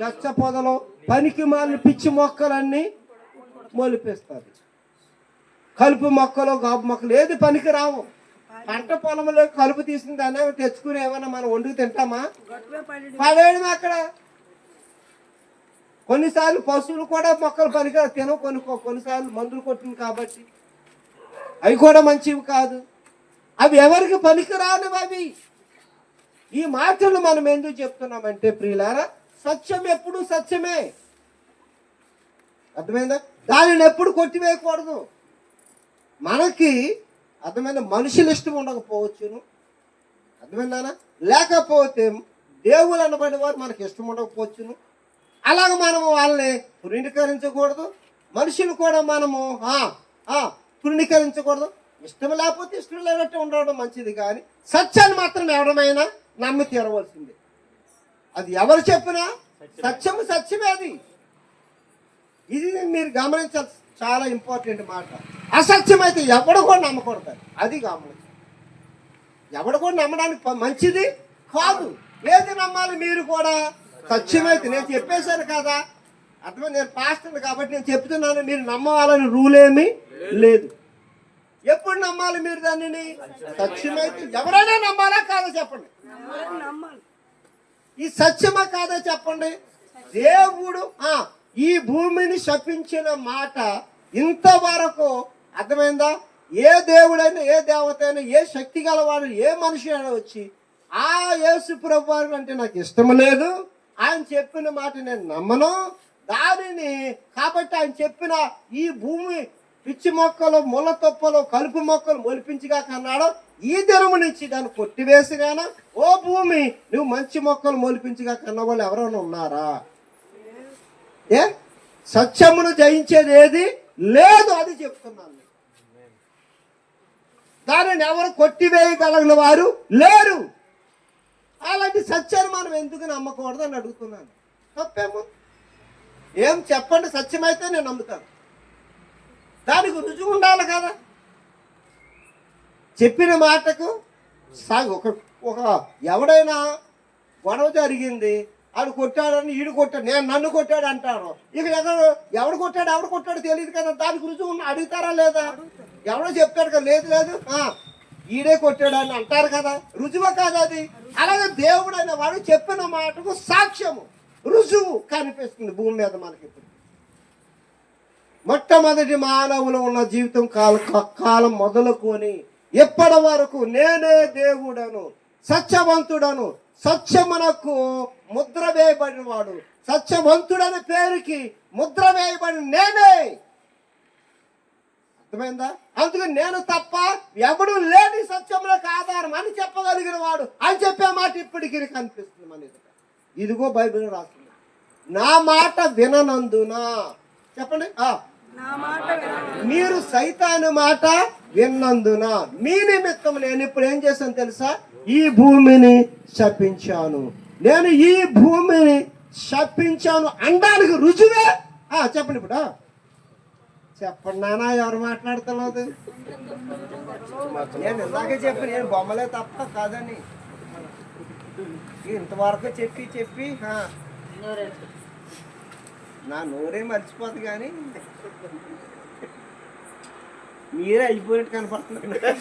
గచ్చ పొదలో, పనికి మాలిన పిచ్చి మొక్కలన్నీ మొలిపిస్తుంది. కలుపు మొక్కలు, గాబు మొక్కలు ఏది పనికి రావు. పంట పొలంలో కలుపు తీసింది దాన్ని తెచ్చుకుని ఏమైనా మనం వండుకు తింటామా? పడేయడం అక్కడ. కొన్నిసార్లు పశువులు కూడా మొక్కలు పనికిరా తినవు, కొన్నిసార్లు మందులు కొట్టింది కాబట్టి అవి కూడా మంచివి కాదు. అవి ఎవరికి పనికిరానివి అవి. ఈ మాటలు మనం ఎందుకు చెప్తున్నామంటే ప్రియులారా, సత్యం ఎప్పుడు సత్యమే, అర్థమైందా? దానిని ఎప్పుడు కొట్టివేయకూడదు. మనకి అర్థమైందా? మనుషులు ఇష్టం ఉండకపోవచ్చును, అర్థమైందానా? లేకపోతే దేవుళ్ళు అనబడి వారు మనకి ఇష్టం ఉండకపోవచ్చును. అలాగ మనము వాళ్ళని తృణీకరించకూడదు. మనుషులు కూడా మనము తృణీకరించకూడదు. ఇష్టం లేకపోతే ఇష్టం లేనట్టు ఉండడం మంచిది, కానీ సత్యాన్ని మాత్రం ఎవడమైనా నమ్మి తీరవలసింది. అది ఎవరు చెప్పినా సత్యము సత్యమే. అది ఇది మీరు గమనించాలి, చాలా ఇంపార్టెంట్ మాట. అసత్యం అయితే ఎవడు కూడా నమ్మకూడదు, అది గమనించాలి. ఎవడు కూడా నమ్మడానికి మంచిది కాదు. ఏది నమ్మాలి? మీరు కూడా సత్యమైతే. నేను చెప్పేశాను కదా, అర్థమే, నేను పాస్టర్ కాబట్టి నేను చెప్తున్నాను. మీరు నమ్మాలని రూల్ ఏమీ లేదు. ఎప్పుడు నమ్మాలి మీరు దానిని? సత్యమైతే. ఎవరైనా నమ్మాలా కాదా చెప్పండి? ఈ సత్యమా కాదా చెప్పండి? దేవుడు ఈ భూమిని శపించిన మాట ఇంతవరకు అర్థమైందా? ఏ దేవుడైనా, ఏ దేవత అయినా, ఏ శక్తి గలవాడు, ఏ మనిషి అయినా వచ్చి యేసు ప్రభువు అంటే నాకు ఇష్టం లేదు, ఆయన చెప్పిన మాట నేను నమ్మను దానిని, కాబట్టి ఆయన చెప్పిన ఈ భూమి పిచ్చి మొక్కలు, ముళ్ళ తొప్పలు, కలుపు మొక్కలు మొలిపించిగా కన్నాడు, ఈ దినము నుంచి దాన్ని కొట్టివేసినాను. ఓ భూమి, నువ్వు మంచి మొక్కలు మొలిపించిగా కన్న వాళ్ళు ఎవరైనా ఉన్నారా? సత్యమును జయించేది ఏది లేదు, అది చెప్తున్నాను. దానిని ఎవరు కొట్టివేయగలిగిన వారు లేరు. అలాంటి సత్యాన్ని మనం ఎందుకు నమ్మకూడదు అని అడుగుతున్నాను. తప్పేమో ఏం చెప్పండి, సత్యమైతే నేను నమ్ముతాను. దానికి రుజువు ఉండాలి కదా. చెప్పిన మాటకు ఒక ఎవడైనా గొడవ జరిగింది, ఆడు కొట్టాడని ఈడు కొట్టాడు, నేను నన్ను కొట్టాడు అంటాను. ఇక ఎవడు కొట్టాడు తెలియదు కదా. దానికి రుజువు అడుగుతారా లేదా? ఎవడో చెప్తాడు కదా, లేదు లేదు ఈడే కొట్టాడు అని అంటారు కదా, రుజువు కాదు అది. అలాగే దేవుడు అనే వాడు చెప్పిన మాటకు సాక్ష్యము, రుజువు కనిపిస్తుంది భూమి మీద మనకి. ఇప్పుడు మొట్టమొదటి మానవులు ఉన్న జీవితం కాలం మొదలుకొని ఎప్పటి వరకు నేనే దేవుడను, సత్యవంతుడను, సత్యమునకు ముద్ర వేయబడిన వాడు, సత్యవంతుడనే పేరుకి ముద్ర వేయబడిన నేనే. అర్థమైందా? అందుకని నేను తప్ప ఎవడు లేని సత్యములకు ఆధారం అని చెప్పగలిగిన వాడు అని చెప్పే మాట ఇప్పటికీ కనిపిస్తుంది మన ఎదుట. ఇదిగో బైబిల్ రాస్తుంది, నా మాట విననందున, చెప్పండి, మీరు సైతాను మాట విన్నందున మీ నిమిత్తం నేను ఇప్పుడు ఏం చేశాను తెలుసా? ఈ భూమిని శపించాను. నేను ఈ భూమిని శపించాను అనడానికి రుజువే. చెప్పండి ఇప్పుడు, చెప్పండి నానా, ఎవరు మాట్లాడుతున్నది? నేను ఇందాకే చెప్పి, నేను బొమ్మలే తప్ప కాదని ఇంతవరకు చెప్పి నా నోరే మర్చిపోదు, కానీ మీరే అయిపోయినట్టు కనపడుతున్నారు.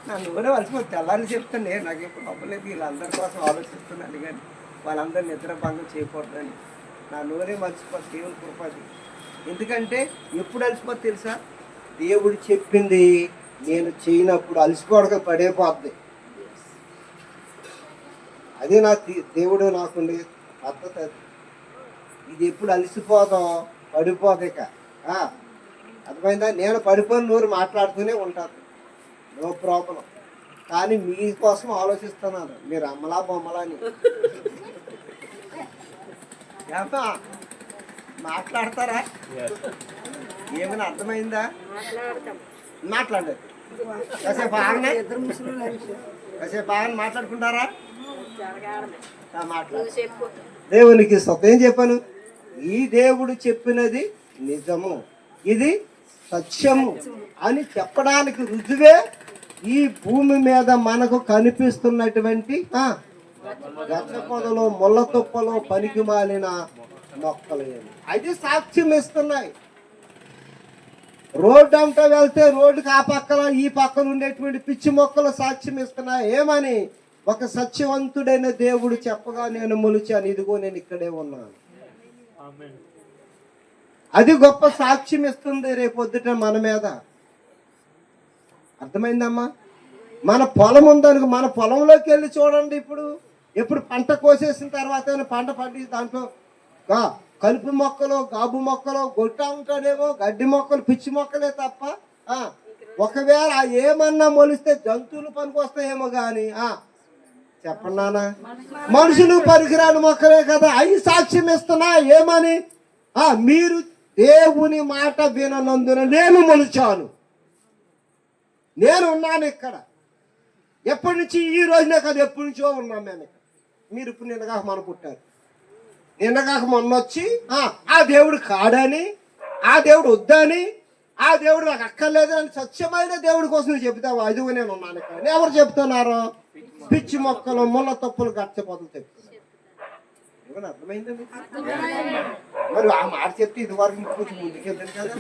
నా నోరే మర్చిపోదు. తెల్లారి చెప్తాను, నేను నాకు ఎప్పుడు అవ్వలేదు. వీళ్ళందరి కోసం ఆలోచిస్తున్నాను, కానీ వాళ్ళందరూ నిద్ర భంగం చేయకూడదని నా నోరే మర్చిపోదు. దేవుని కృపది. ఎందుకంటే ఎప్పుడు అలసిపోద్ది తెలుసా? దేవుడు చెప్పింది నేను చేయనప్పుడు అలసిపోవడం పడైపోద్ది. అదే నా దేవుడు నాకుండే పద్ధతి. అది ఇది ఎప్పుడు అలసిపోదో పడిపోదు. ఇక అర్థమైందా? నేను పడిపోయిన నోరు మాట్లాడుతూనే ఉంటాను, నో ప్రాబ్లం. కానీ మీకోసం ఆలోచిస్తున్నాను, మీరు అమ్మలా బొమ్మలా అని. మాట్లాడతారా? ఏమైనా అర్థమైందా? మాట్లాడలేదు. కాసేపు ఆగనే, కాసేపు ఆగని మాట్లాడుకుంటారా? దేవునికి ఏం చెప్పాను? ఈ దేవుడు చెప్పినది నిజము, ఇది సత్యము అని చెప్పడానికి రుజువే ఈ భూమి మీద మనకు కనిపిస్తున్నటువంటి గచ్చ పొదలో, ముళ్ళ తుప్పలో పనికి మాలిన మొక్కలు. అది సాక్ష్యం ఇస్తున్నాయి. రోడ్డు అంతా వెళ్తే రోడ్డుకి ఆ పక్కన ఈ పక్కన ఉండేటువంటి పిచ్చి మొక్కలు సాక్ష్యం ఇస్తున్నాయి. ఏమని? ఒక సత్యవంతుడైన దేవుడు చెప్పగా నేను మొలిచాను, ఇదిగో నేను ఇక్కడే ఉన్నాను. అది గొప్ప సాక్ష్యం ఇస్తుంది రేపొద్దుట మన మీద. అర్థమైందమ్మా? మన పొలం ఉందనుకో, మన పొలంలోకి వెళ్ళి చూడండి. ఎప్పుడు పంట కోసేసిన తర్వాత పంట పండి దాంట్లో కలుపు మొక్కలు, గాబు మొక్కలు, గొట్టా ఉంటాడేమో, గడ్డి మొక్కలు, పిచ్చి మొక్కలే తప్ప ఒకవేళ ఏమన్నా మొలిస్తే జంతువులు పనికొస్తాయేమో కానీ చెప్పండి నాన్న, మనుషులు పనికిరాని మొక్కలే కదా. అవి సాక్ష్యం ఇస్తున్నా. ఏమని? మీరు దేవుని మాట విననందున నేను మొలిచాను, నేను ఉన్నాను ఇక్కడ. ఎప్పటి నుంచి? ఈ రోజునే కాదు, ఎప్పటి నుంచో ఉన్నాం మేము ఇక్కడ. మీరు ఇప్పుడు నిన్నగాక మన పుట్టారు, నిన్నగాక మొన్న వచ్చి ఆ దేవుడు కాడని, ఆ దేవుడు వద్దని, ఆ దేవుడు నాకు అక్కర్లేదు అని సత్యమైన దేవుడి కోసం నువ్వు చెబుతావు. అదిగో నేను ఉన్నాను ఇక్కడ. ఎవరు చెప్తున్నారు? పిచ్చి మొక్కలు, ముళ్ళ తప్పులు, గచ్చపోతలు చెప్తున్నారు. ఏమైనా అర్థమైందండి? మరి ఆ మాట చెప్తే ఇది వరకు ఇంకొంచెం ముందుకెళ్తాను కదా.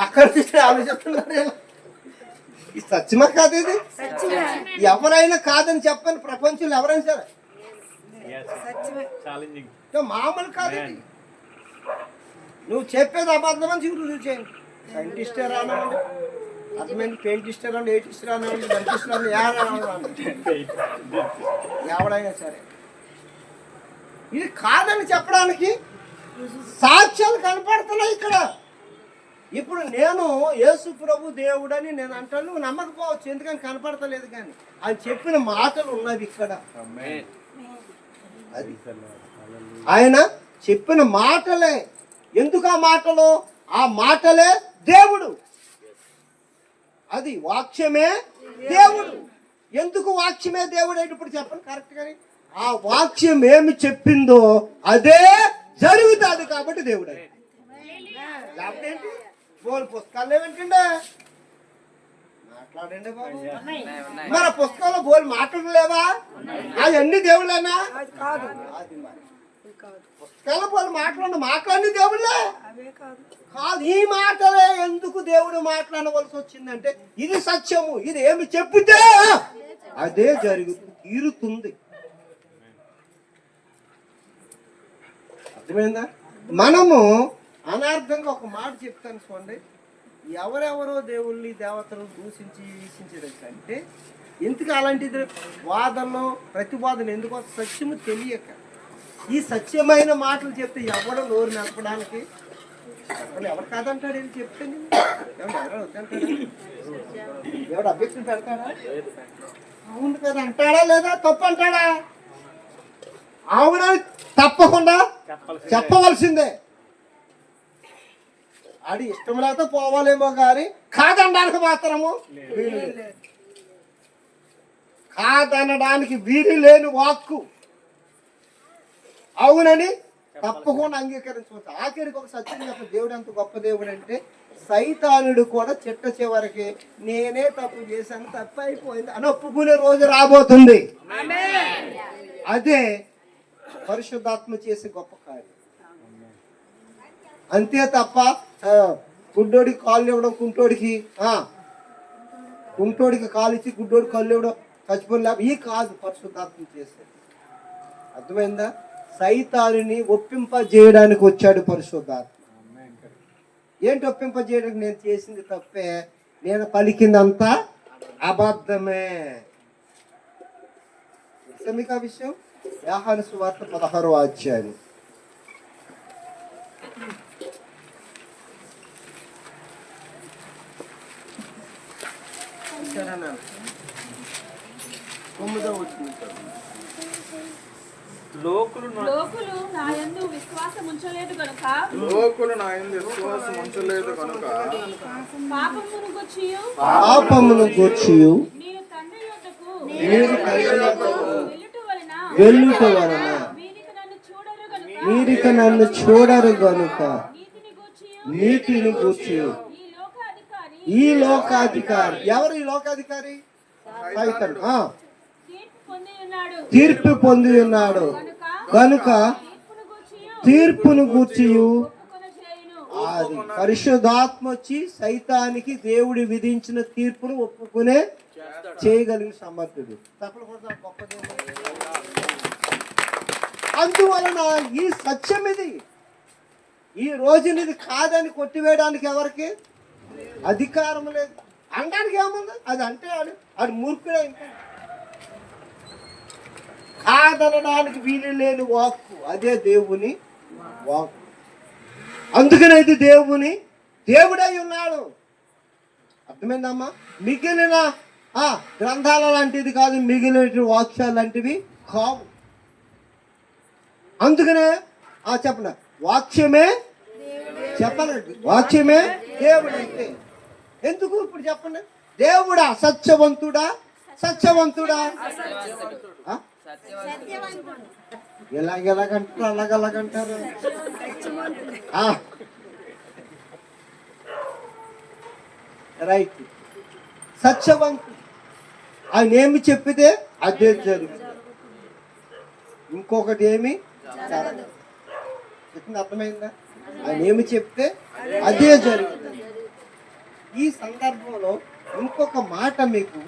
అక్కడ ఆలోచిస్తున్నారు. ఈ సత్యమా కాదు? ఇది ఎవరైనా కాదని చెప్పని ప్రపంచంలో ఎవరైనా సరే మామూలు కాదు. నువ్వు చెప్పేది అబద్ధం అని రుజువు చేయండి. సైంటిస్టే రానండి, అర్థమైంది, పెయింటిస్టే రాను, ఎయిటిస్ట్ రానండి, డంటిస్ట్ రాను, ఎవడైనా సరే ఇది కాదని చెప్పడానికి సాక్ష్యాలు కనపడుతున్నాయి ఇక్కడ. ఇప్పుడు నేను యేసు ప్రభు దేవుడని నేను అంటాను, నువ్వు నమ్మకపోవచ్చు, ఎందుకని కనపడతలేదు, కానీ ఆయన చెప్పిన మాటలు ఉన్నవి ఇక్కడ. అది ఆయన చెప్పిన మాటలే. ఎందుకు ఆ మాటలు? ఆ మాటలే దేవుడు. అది వాక్యమే దేవుడు. ఎందుకు వాక్యమే దేవుడు అంటే ఇప్పుడు చెప్పండి కరెక్ట్ గాని. ఆ వాక్యం ఏమి చెప్పిందో అదే జరుగుతుంది కాబట్టి దేవుడు. లేకపోతే ఏంటి? బోల్ పుస్తకాలు ఏమిటండే మాట్లాడండి బాబు. మన పుస్తకంలో బోల్ మాటలు లేవా? అవన్నీ దేవుళ్ళేనా? అది కాదు అది మరి. ఇది కాదు పుస్తకాల బోల్ మాట్లాడి దేవుళ్ళే అవే కాదు. కాదు. ఈ మాటలే ఎందుకు దేవుడు మాట్లాడవలసి వచ్చిందంటే ఇది సత్యము, ఇది ఏమి చెప్పితే అదే తీరుతుంది. అర్థమైందా? మనము అనార్థంగా ఒక మాట చెప్తాను చూడండి. ఎవరెవరో దేవుళ్ళని దేవతలు దూషించడం కంటే ఎందుకు అలాంటిది వాదనలో ప్రతివాదన ఎందుకు సత్యము తెలియక ఈ సత్యమైన మాటలు చెప్తే ఎవరు నోరు నడపడానికి ఎవరు కాదంటాడు? ఏం చెప్తే ఎవడు అభ్యర్థులు పెడతాడా? అవును కదా అంటాడా లేదా తప్పు అంటాడా? అవునా తప్పకుండా చెప్పవలసిందే. అది ఇష్టం లేకపోతే పోవాలేమో కానీ కాదనడానికి మాత్రము కాదనడానికి వీలు లేని వాక్కు అవునని తప్పకుండా అంగీకరించవచ్చు. ఆఖరికి ఒక సత్యం చెప్ప దేవుడు ఎంత గొప్ప దేవుడు అంటే సైతానుడు కూడా చిట్ట చివరికి నేనే తప్పు చేశాను, తప్పు అయిపోయింది అని ఒప్పుకునే రోజు రాబోతుంది. అదే పరిశుద్ధాత్మ చేసే గొప్ప కార్యం. అంతే తప్ప గుడ్డోడికి కాళ్ళు ఇవ్వడం, కుంటోడికి కాలు ఇచ్చి గుడ్డోడికి కళ్ళు ఇవ్వడం, చచ్చిపోలే ఈ కాదు పరిశుద్ధాత్మ చేసేది. అర్థమైందా? సైతానుని ఒప్పింపజేయడానికి వచ్చాడు పరిశుద్ధాత్మ. ఏంటి ఒప్పింపజేయడానికి? నేను చేసింది తప్పే, నేను పలికిందంతా అబద్ధమే. మీకు ఆ విషయం యోహాను సువార్త 16వ అధ్యాయం. లోకులు నా యందు విశ్వాసం ఉంచలేదు గనుక పాపమును గూర్చియు నేను తండ్రి యొద్దకు వెళ్ళుట వలన మీరిక నన్ను చూడరు గనుక నీతిని గూర్చియు ఈ లోకాధికారి. ఎవరు ఈ లోకాధికారి? సైతాను. తీర్పు పొంది ఉన్నాడు కనుక తీర్పును గూర్చియు అది పరిశుద్ధాత్మ వచ్చి సైతానికి దేవుడు విధించిన తీర్పును ఒప్పుకునే చేయగలిగిన సమర్థుడు. అందువలన ఈ సత్యం ఇది ఈ రోజునిది కాదని కొట్టివేయడానికి ఎవరికి అధికారం లేదు. అనడానికి ఏముంది? అది అంటే అది మూర్ఖుడే. ఇంకా కాదనడానికి వీలు లేని వాక్కు అదే దేవుని వాక్కు. అందుకనైతే దేవుడై ఉన్నాడు. అర్థమైందమ్మా? మిగిలిన గ్రంథాల లాంటిది కాదు, మిగిలిన వాక్యాలు లాంటివి కావు. అందుకనే చెప్పండి, వాక్యమే చెప్పాలండి, వాక్యమే దేవుడు అంటే. ఎందుకు ఇప్పుడు చెప్పండి, దేవుడా సత్యవంతుడా ఎలాగంటారు అలాగంటారు. రైట్, సత్యవంతుడు. ఆయన ఏమి చెప్పితే అదే జరుగుతుంది, ఇంకొకటి ఏమి చెప్పింది. అర్థమైందా? ఆయన ఏమి చెప్తే అదే జరుగుతుంది. ఈ సందర్భంలో ఇంకొక మాట మీకు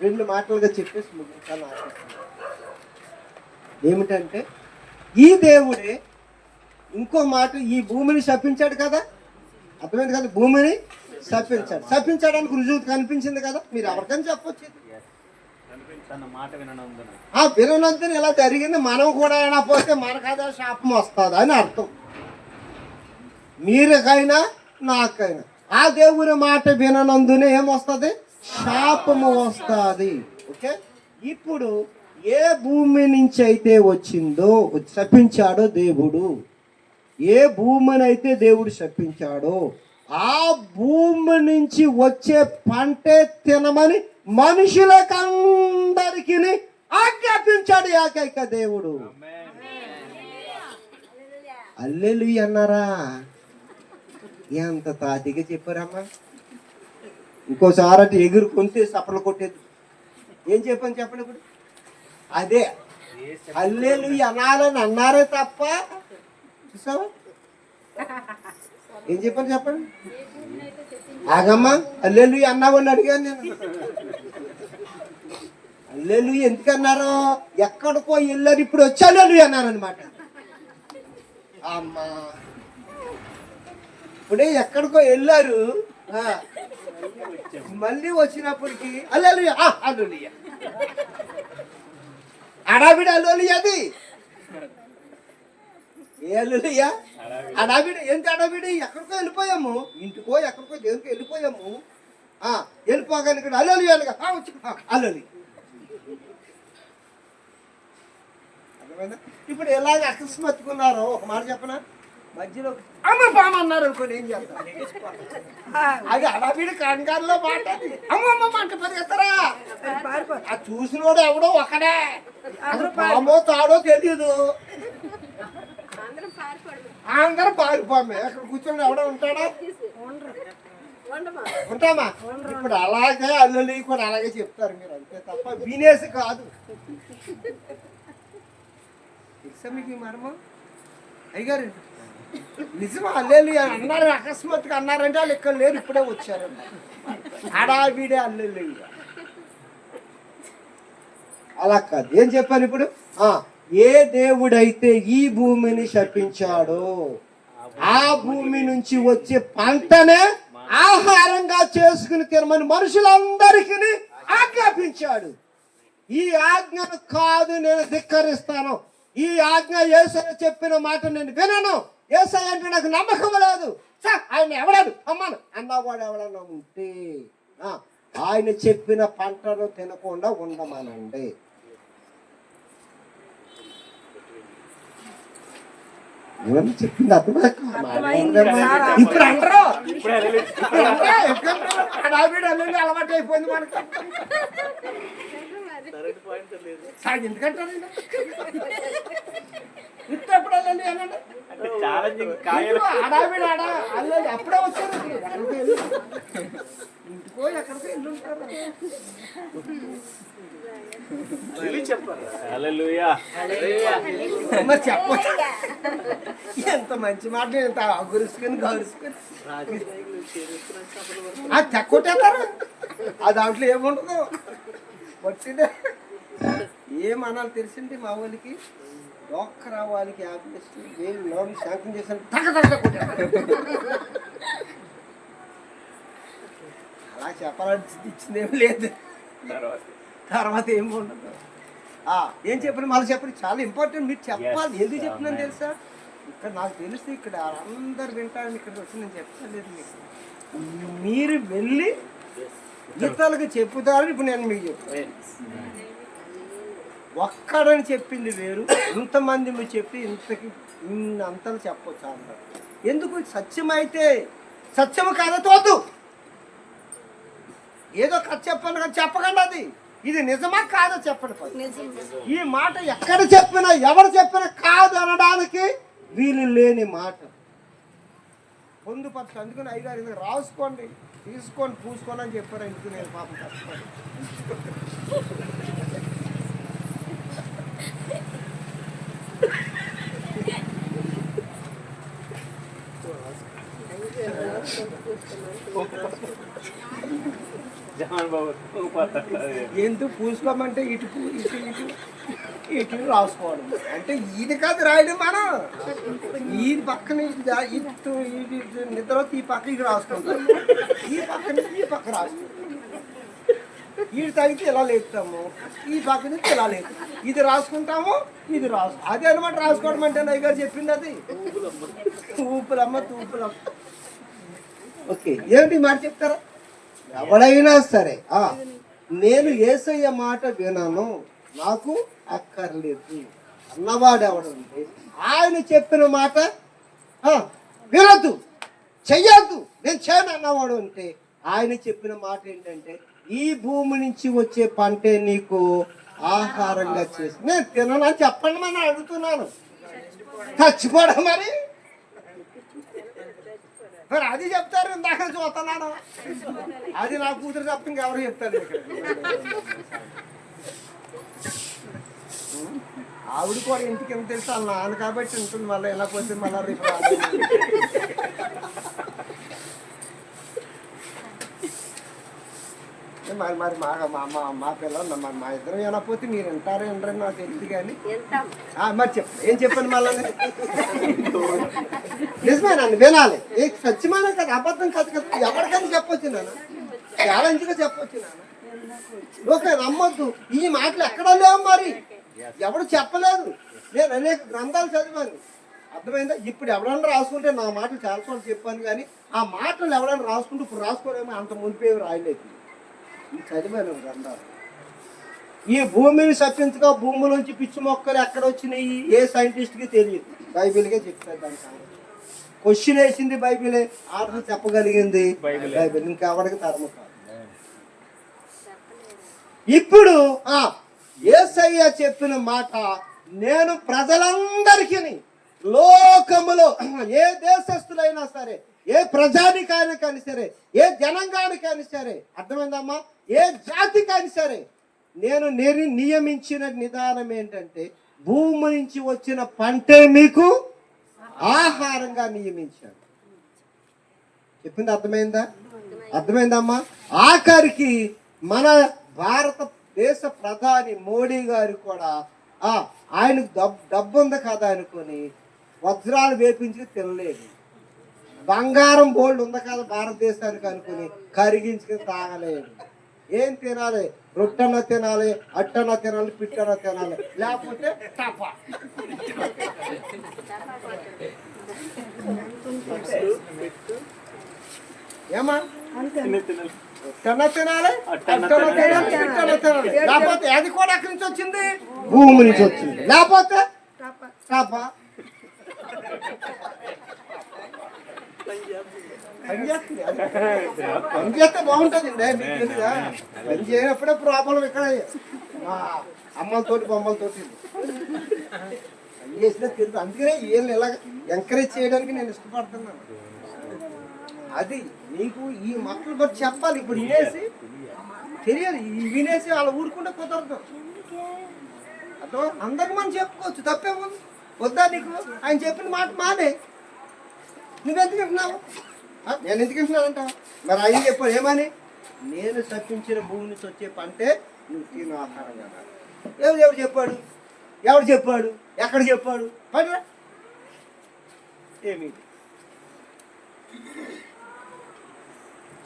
2 మాటలుగా చెప్పేసి ముగించాలని ఆశిస్తున్నాను. ఏమిటంటే ఈ దేవుడే ఇంకో మాట, ఈ భూమిని శపించాడు కదా. అర్థమైంది కదా? భూమిని శపించడానికి రుజువు కనిపించింది కదా. మీరు ఎవరికైనా చెప్పొచ్చు, వినంతని ఇలా జరిగింది, మనం కూడా అయినా పోతే మనకదా శాపం వస్తుంది అని అర్థం. మీరుకైనా నాకైనా ఆ దేవుని మాట వినందునే ఏమొస్తుంది? శాపము వస్తుంది. ఓకే, ఇప్పుడు ఏ భూమి నుంచి అయితే వచ్చిందో శపించాడో దేవుడు, ఏ భూమిని అయితే దేవుడు శపించాడో ఆ భూమి నుంచి వచ్చే పంటే తినమని మనుషులకందరికి ఆజ్ఞాపించాడు ఏకైక దేవుడు. హల్లెలూయా అన్నారా? ఎంత తాతిగా చెప్పారమ్మా. ఇంకోసారి అటు ఎగురు కొంతే సపలు కొట్టేది. ఏం చెప్పని చెప్పండి ఇప్పుడు? అదే హల్లెలూయా అనాలని అన్నారే తప్ప చూసావా ఏం చెప్పని చెప్పండి? ఆగమ్మా హల్లెలూయా అన్నావని అడిగాను నేను. హల్లెలూయా ఎందుకన్నారో ఎక్కడికో వెళ్ళారు, ఇప్పుడు వచ్చి హల్లెలూయా అన్నారనమాట. అమ్మా ఇప్పుడే ఎక్కడికో వెళ్ళారు, మళ్ళీ వచ్చినప్పటికి హల్లెలూయా హల్లెలూయా అడావిడ హల్లెలూయా. అది ఏ హల్లెలూయా? అడావిడ. ఏంటి అడావిడ? ఎక్కడికో వెళ్ళిపోయాము, ఇంటికో ఎక్కడికో దేవునికి వెళ్ళిపోయాము. వెళ్ళిపోగానే ఇక్కడ హల్లెలూయా వచ్చి హల్లెలూయా. ఇప్పుడు ఎలాగ అకస్మాత్తుకున్నారో ఒక మాట చెప్పనా, మధ్యలో అమ్మ బామ అన్నారు అనుకోండి, ఏం చేస్తారు? అది అడవిడి కంగారులో మాట. అది అమ్మమ్మ అంటే పరిగెత్తరా, అది చూసినోడు ఎవడో ఒకడే, పామో తాడో తెలియదు, అందరూ పారిపోమే. అక్కడ కూర్చొని ఎవడో ఉంటాడా? ఉంటామా? ఇప్పుడు అలాగే అల్లులు కూడా అలాగే చెప్తారు మీరు, అంతే తప్ప వినేసి కాదు. మీకు మర్మం అయ్యగారు నిజమా హల్లెలూయా అన్నారు, అకస్మాత్తుగా అన్నారంటే వాళ్ళు ఇక్కడ లేరు, ఇప్పుడే వచ్చారు. హడావిడే హల్లెలూయా. అలా కాదు. ఏం చెప్పాను ఇప్పుడు? ఏ దేవుడైతే ఈ భూమిని శపించాడో ఆ భూమి నుంచి వచ్చే పంటనే ఆహారంగా చేసుకుని తినమని మనుషులందరికీ ఆజ్ఞాపించాడు. ఈ ఆజ్ఞను కాదు నేను ధిక్కరిస్తాను, ఈ ఆజ్ఞ యేసయ్య చెప్పిన మాట నేను వినను, యేసయ్య అంటే నాకు నమ్మకం లేదు, ఆయన ఎవడాడు అమ్మాను అన్నవాడు ఎవడన్నా ఉంటే ఆయన చెప్పిన పంటను తినకుండా ఉండమనండి. చెప్పింది అర్థమే. ఇప్పుడు అంటారు అలవాటు అయిపోయింది మనకి. ఎందుకంటారు ఎప్పుడు వెళ్ళండి అనండి, హడావిడి అల్లది అప్పుడే వచ్చారు, ఇంటికో ఎక్కడికో వెళ్ళి ఉంటారు. మరి చెప్పచ్చు, ఎంత మంచి మాట, ఎంత గురుసుకుని గౌరుసుకుని అది తెక్కొట్టేస్తారు. ఆ దాంట్లో ఏముండదు, వచ్చిందే ఏమనాలి తెలిసింది. మా వాళ్ళకి డోక్రా వాళ్ళకి ఆపేసి నేను లోన్ శాంక్షన్ చేశాను, అలా చెప్పాలని ఇచ్చిందేమి లేదు. తర్వాత ఏమి ఉండదు. ఏం చెప్పండి మళ్ళీ చెప్పండి, చాలా ఇంపార్టెంట్ మీరు చెప్పాలి. ఎందుకు చెప్తున్నాను తెలుసా? ఇక్కడ నాకు తెలుసు, ఇక్కడ అందరు వింటారని ఇక్కడికి వచ్చి నేను చెప్పలేదు మీకు. మీరు వెళ్ళి ఇతరులకు చెప్పుతారని ఇప్పుడు నేను మీకు చెప్తాను. ఒక్కడని చెప్పింది వేరు, ఇంతమంది మీరు చెప్పి ఇంతకి ఇన్నంతలు చెప్పొచ్చు అంటారు. ఎందుకు? సత్యమైతే సత్యము కాదా తోద్దు, ఏదో కథ చెప్పాను కదా చెప్పకండి, అది ఇది నిజమా కాదో చెప్పండి. ఈ మాట ఎక్కడ చెప్పినా ఎవరు చెప్పినా కాదు అనడానికి వీలు లేని మాట. పొందుపరచు. అందుకని అయ్యగారు రాసుకోండి, తీసుకోండి, పూసుకోండి అని చెప్పారు. ఎందుకు నేను పాపం కష్టపడి ఎందుకు పూసుకోమంటే ఇటు ఇటు ఇటు ఇటు రాసుకోవడం అంటే ఇది కాదు రాయడం. మనం ఈ పక్కన ఇటు ఇది నిద్ర ఈ పక్క ఇది రాసుకుంటాం, ఈ పక్కన ఈ పక్క రాసుకుంటాం. ఇది తగ్గితే ఇలా లేపుతాము, ఈ పక్క నుంచి ఇలా లేదు, ఇది రాసుకుంటాము, ఇది అదే అనమాట రాసుకోవడం అంటే. నయ్య గారు చెప్పింది అది తూపులమ్మ తూపులమ్మ. ఓకే, ఏమిటి మాట చెప్తారా? ఎవడైనా సరే నేను యేసయ్య మాట వినను, నాకు అక్కర్లేదు అన్నవాడు ఎవడంటే ఆయన చెప్పిన మాట వినద్దు, చెయ్యొద్దు, నేను చేయను అన్నవాడు అంటే ఆయన చెప్పిన మాట ఏంటంటే ఈ భూమి నుంచి వచ్చే పంటే నీకు ఆహారంగా చేసి నేను తినను చెప్పండి అని అడుగుతున్నాను. చచ్చిపోవడం మరి మరి అది చెప్తారు, ఇందాక చూస్తున్నాను. అది నా కూతురు తప్ప ఇంకెవరు చెప్తారు ఇక్కడ. ఆవిడ కూడా ఇంటికి ఎంత తెలుసు వాళ్ళ నాన్న కాబట్టి ఉంటుంది. మళ్ళీ ఎలా పోతే మళ్ళీ రేపు రాదు. మరి మరి మా మా మా పిల్లలు మరి మా ఇద్దరం వినకపోతే మీరు వింటారో వినరని నాకు తెలియదు కానీ మరి ఏం చెప్పండి మళ్ళీ. నిజమేనండి, వినాలి. ఏ సత్యమైన కదా, అబద్ధం కాదు కదా. ఎవరికైనా చెప్పొచ్చు నాన్న, ఛాలెంజ్గా చెప్పొచ్చు నాన్న. ఓకే, నమ్మొద్దు. ఈ మాటలు ఎక్కడా లేవు, మరి ఎవడు చెప్పలేదు. నేను అనేక గ్రంథాలు చదివాను, అర్థమైందా? ఇప్పుడు ఎవడన్నా రాసుకుంటే నా మాటలు చాలా సార్లు చెప్పాను, కానీ ఆ మాటలు ఎవడన్నా రాసుకుంటూ ఇప్పుడు రాసుకోవడమో అంత మునిపేవి రాయలేదు. చదివాను గ్రంథాలు. ఈ భూమిని శపించగా భూమిలోంచి పిచ్చి మొక్కలు ఎక్కడ వచ్చినాయి ఏ సైంటిస్ట్కి తెలియదు. బైబిల్గా చెప్తారు. దాని క్వశ్చన్ వేసింది బైబిలే, ఆర్డర్ చెప్పగలిగింది బైబిల్. ఇంకెవడికి తరమ కాదు. ఇప్పుడు యేసయ్య చెప్పిన మాట, నేను ప్రజలందరికీ, లోకములో ఏ దేశస్తులైనా సరే, ఏ ప్రజానికానికైనా సరే, ఏ జనాంగానికైనా సరే, అర్థమైందమ్మా, ఏ జాతికైనా సరే, నేను నియమించిన విధానం ఏంటంటే భూమి నుంచి వచ్చిన పంటే మీకు ఆహారంగా నియమించాను. చెప్పింది అర్థమైందా? అర్థమైందమ్మా. ఆఖరికి మన భారతదేశ ప్రధాని మోడీ గారు కూడా ఆయనకు డబ్బు ఉంది కదా అనుకుని వజ్రాలు వేపించి తినలేదు. బంగారం బోల్డ్ ఉంది కదా భారతదేశానికి అనుకుని కరిగించుకుని తాగలేదు. ఏం తినాలి? రొట్టెన తినాలి, అట్టన తినాలి, పిట్టన తినాలి, లేకపోతే టపా. ఏమా తినాలి, తినాలి, లేకపోతే అది కూడా ఎక్కడి నుంచి వచ్చింది? భూమి నుంచి వచ్చింది. లేకపోతే టపా. పని చేస్తే బాగుంటుంది. పని చేయనప్పుడే ప్రాబ్లం ఇక్కడ. మా అమ్మలతోటి బొమ్మలతోటి పని చేసినా తిరుగుతుంది. అందుకనే వీళ్ళని ఇలా ఎంకరేజ్ చేయడానికి నేను ఇష్టపడుతున్నాను. అది నీకు ఈ మాటలు బట్టి చెప్పాలి. ఇప్పుడు వినేసి తెలియాలి, వినేసి వాళ్ళు ఊరుకుంటే కుదరదు. అదో అందరికి మనం చెప్పుకోవచ్చు, తప్పేముంది. వద్దా నీకు ఆయన చెప్పిన మాట మానే, నువ్వెందుకు వింటున్నావు? నేను ఎందుకు వింటున్నానంట? మరి ఆయన చెప్పాడు ఏమని? నేను తప్పించిన భూమి నుంచి వచ్చే పంటే నువ్వు తిన ఆహారం కదా. ఎవరు చెప్పాడు? ఎవడు చెప్పాడు? ఎక్కడ చెప్పాడు? పడిరా ఏమి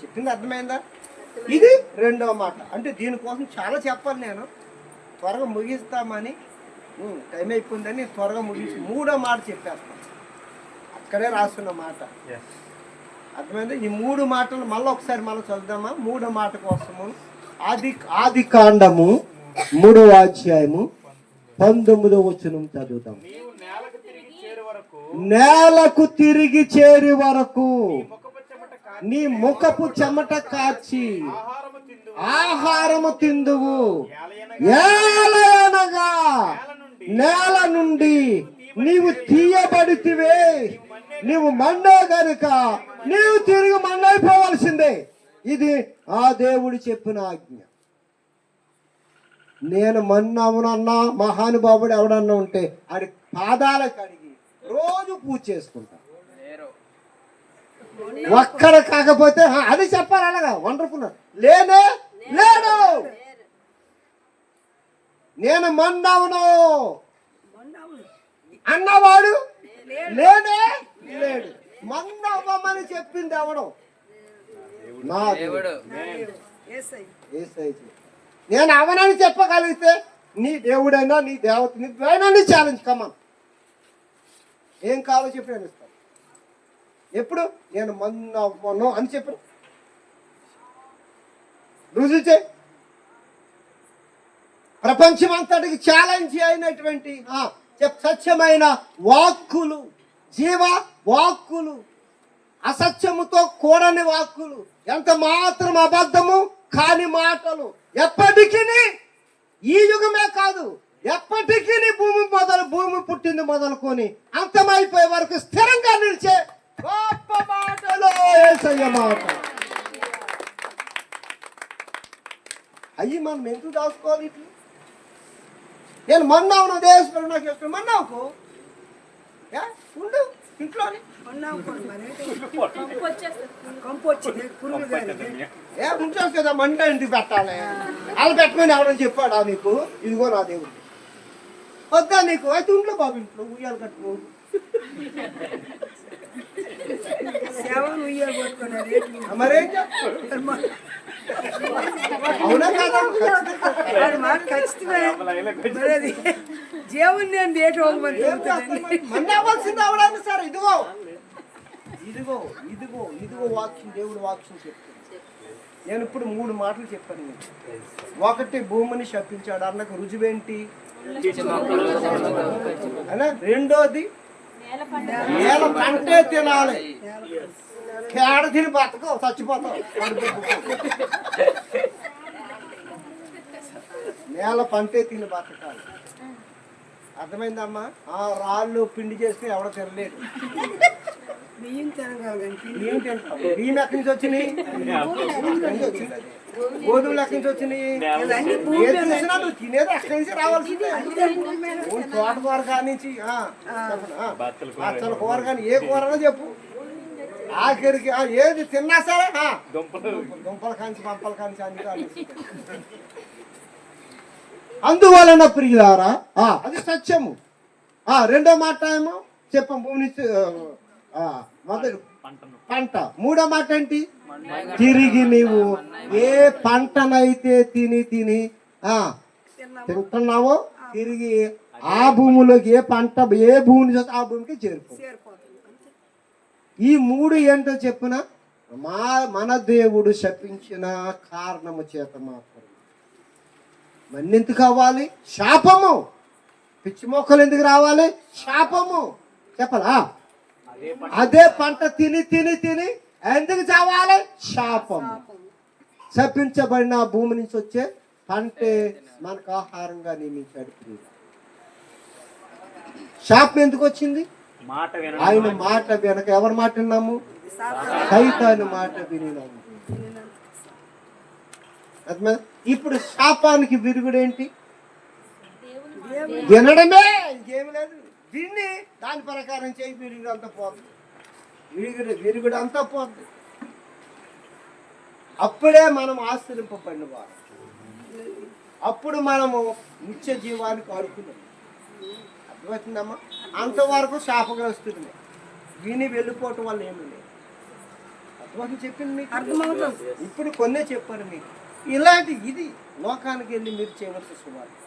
చెప్పింది అర్థమైందా? ఇది రెండవ మాట. అంటే దీనికోసం చాలా చెప్పాలి. నేను త్వరగా ముగిస్తామని, టైం అయిపోయిందని త్వరగా ముగించి మూడో మాట చెప్పేస్తాను. అక్కడే రాస్తున్న మాట అర్థమైంది. ఈ మూడు మాటలు మళ్ళీ ఒకసారి మనం చదువుదామా? మూడో మాట కోసము ఆది కాండము 3వ అధ్యాయము 19వ వచనం చదువుతాం. నేలకు తిరిగి చేరి వరకు నీ ముఖపు చెమట కార్చి ఆహారము తిందువు. ఏలయనగా నేల నుండి నీవు తీయబడితివే, నీవు మన్నే గనుక నీవు తిరిగి మన్నైపోవలసిందే. ఇది ఆ దేవుడు చెప్పిన ఆజ్ఞ. నేను మన్నవునన్నా మహానుభావుడు ఎవడన్నా ఉంటే ఆడి పాదాల కడిగి రోజు పూజ చేసుకుంటా. ఒక్కడ కాకపోతే అది చెప్పాలి. అలాగా వండర్ఫుల్. లేనే లేడు. నేను మన్నవును అన్నవాడు లేనే లేడు. మన్నవ్వమని చెప్పింది ఎవడు? నా దేవుడు. నేను అవనని చెప్పగలిగితే నీ దేవుడైనా నీ దేవత నువ్వైనా నీ ఛాలెంజ్ కమ్మన్. ఏం కావాలో చెప్పి నేను ఇస్తాను. ఎప్పుడు నేను మన్నవ్వను అని చెప్పు, రుజువు చేయి. ప్రపంచమంతటికి ఛాలెంజ్ అయినటువంటి సత్యమైన వాక్కులు, జీవ వాక్కులు, అసత్యముతో కూడని వాక్కులు, ఎంత మాత్రం అబద్ధము కాని మాటలు ఎప్పటికీ, ఈ యుగమే కాదు ఎప్పటికీ భూమి పుట్టింది మొదలుకొని అంతమైపోయే వరకు స్థిరంగా నిలిచే గొప్ప మాట హల్లెలూయా, యేసయ్య మాట. అయ్యి మనం ఎందుకు దాచుకోవాలి ఇట్లా? నేను మన్నావును దేశం నాకు ఇష్టం మన్నావుకు ఉండు ఇంట్లోని కంపు వచ్చింది పురుగులు కానీ ఉంచాలి కదా మంట ఇంటికి పెట్టాలి. వాళ్ళు పెట్టమని ఎవడని చెప్పాడా నీకు? ఇదిగో నా దేవుడు వద్దా నీకు? అయితే ఇంట్లో బాబు ఇంట్లో ఉయ్యాలు కట్టుకో. సేవలు ఉయ్యాలు పట్టుకున్నారు. మరేం చేస్తావు? అవునా కాదా? ఖచ్చితమే మరి అది దేవుని నేను ఏటో మళ్ళీ అవ్వాల్సింది అవడానికి సార్. ఇదిగో ఇదిగో ఇదిగో ఇదిగో వాక్యం, దేవుడు వాక్యం చెప్తాను. నేను ఇప్పుడు 3 మాటలు చెప్పాను మీకు. ఒకటి, భూమిని శపించాడు అన్నకు రుజువేంటి? రెండోది, నేల పంటే తినాలి. కేడ తిని బతకవు, చచ్చిపోతావు. నేల పంటే తిని బతకాలి. అర్థమైందమ్మా? ఆ రాళ్ళు పిండి చేస్తే ఎవడ తినలేడు. బియ్యం తినగలగాలి. బియ్యం తింటాం. బియ్యం ఎక్కడి నుంచి వచ్చినాయి? గోధుమలు ఎక్కడి నుంచి వచ్చినాయి? ఏది చూసినా నువ్వు తినేది ఎక్కడి నుంచి రావాల్సిందే. తోటకూర కాడి నుంచి అసలు కూర కానీ ఏ కూరనో చెప్పు. ఆఖరికి ఏది తిన్నా సరే దుంపల కాంచి పంపల కాంచి అన్ని. అందువలన ప్రియులారా, అది సత్యము. రెండో మాట ఏమో చెప్పం, భూమి మొదటి పంట. మూడో మాట ఏంటి? తిరిగి నీవు ఏ పంటనైతే తిని తింటున్నావో తిరిగి ఆ భూమిలోకి ఏ పంట ఏ భూమిని చూస్తే ఆ భూమికి చేరుకో. ఈ 3 ఏంటో చెప్పున మన దేవుడు శపించిన కారణము చేత మాత్రం. మన్నెందుకు కావాలి? శాపము. పిచ్చి మొక్కలు ఎందుకు రావాలి? శాపము. చెప్పాలా? అదే పంట తిని ఎందుకు చావాలి? శాపము. శపించబడిన భూమి నుంచి వచ్చే పంటే మనకు ఆహారంగా నియమించాడు. శాపం ఎందుకు వచ్చింది? ఆయన మాట వెనక ఎవరి మాట విన్నాము? సైతాను మాట వినినాము. ఇప్పుడు శాపానికి విరుగుడేంటి? వినడమే, ఇంకేమి లేదు. దీన్ని దాని ప్రకారం చేయి, విరుగుడు అంతా పోతుంది. విరుగుడు అంతా పోతుంది. అప్పుడే మనం ఆశ్రయింపబడిన వారు. అప్పుడు మనము నిత్య జీవానికి అర్హులం. అర్థమవుతుందమ్మా? అంతవరకు శాపగ్రస్తులు విని వెళ్ళిపోవటం వల్ల ఏమి లేదు. అర్థమవుతుంది చెప్పింది మీకు? అర్థమవుతుంది. ఇప్పుడు కొన్నే చెప్పారు మీకు. ఇలాంటి ఇది లోకానికి వెళ్ళి మీరు చేయవలసి సువార్త.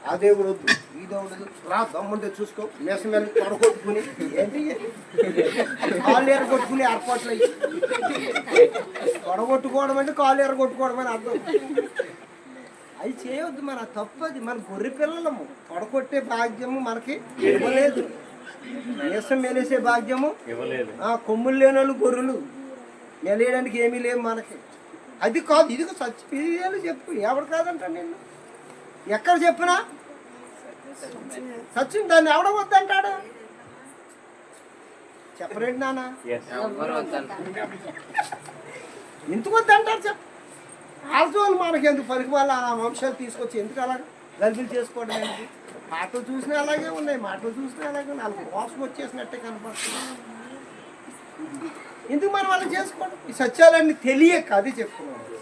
ఆ దేవుడు వద్దు, ఈ దేవుడు రా, దమ్ముంటే చూసుకో, మేసం వెళ్ళి తొడగొట్టుకుని ఏంటి కాళ్ళు ఎరగొట్టుకుని ఏర్పాట్లు అయ్యి. తొడగొట్టుకోవడం అంటే కాళ్ళు ఎరగొట్టుకోవడం అని అర్థం. అవి చేయవద్దు. మన తప్పది. మన గొర్రె పిల్లలము. తొడగొట్టే భాగ్యము మనకి ఇవ్వలేదు. మేసం మెలేసే భాగ్యము కొమ్ములు లేని వాళ్ళు గొర్రెలు మెలేయడానికి ఏమీ లేవు మనకి. అది కాదు, ఇది సత్యం చెప్పు. ఎవడు కాదంట నిన్ను ఎక్కడ చెప్పినా సత్యం. దాన్ని ఎవడ వద్దంటాడు? చెప్పరేంటి నాన్న? ఎందుకు వద్దంటారు చెప్పు. ఆల్చోళ్ళు మనకి ఎందుకు పనికి వాళ్ళ ఆ వంశాలు తీసుకొచ్చి ఎందుకు అలా గల్బిలు చేసుకోవడం ఏంటి? మాటలు చూసినా అలాగే ఉన్నాయి, మాటలు చూసినా అలాగే ఉన్నాయి. వాళ్ళకి మోసం వచ్చేసినట్టే కనపడుతుంది. ఎందుకు మనం అలా చేసుకోవడం? ఈ సత్యాలన్నీ తెలియక అది చెప్తున్నాను.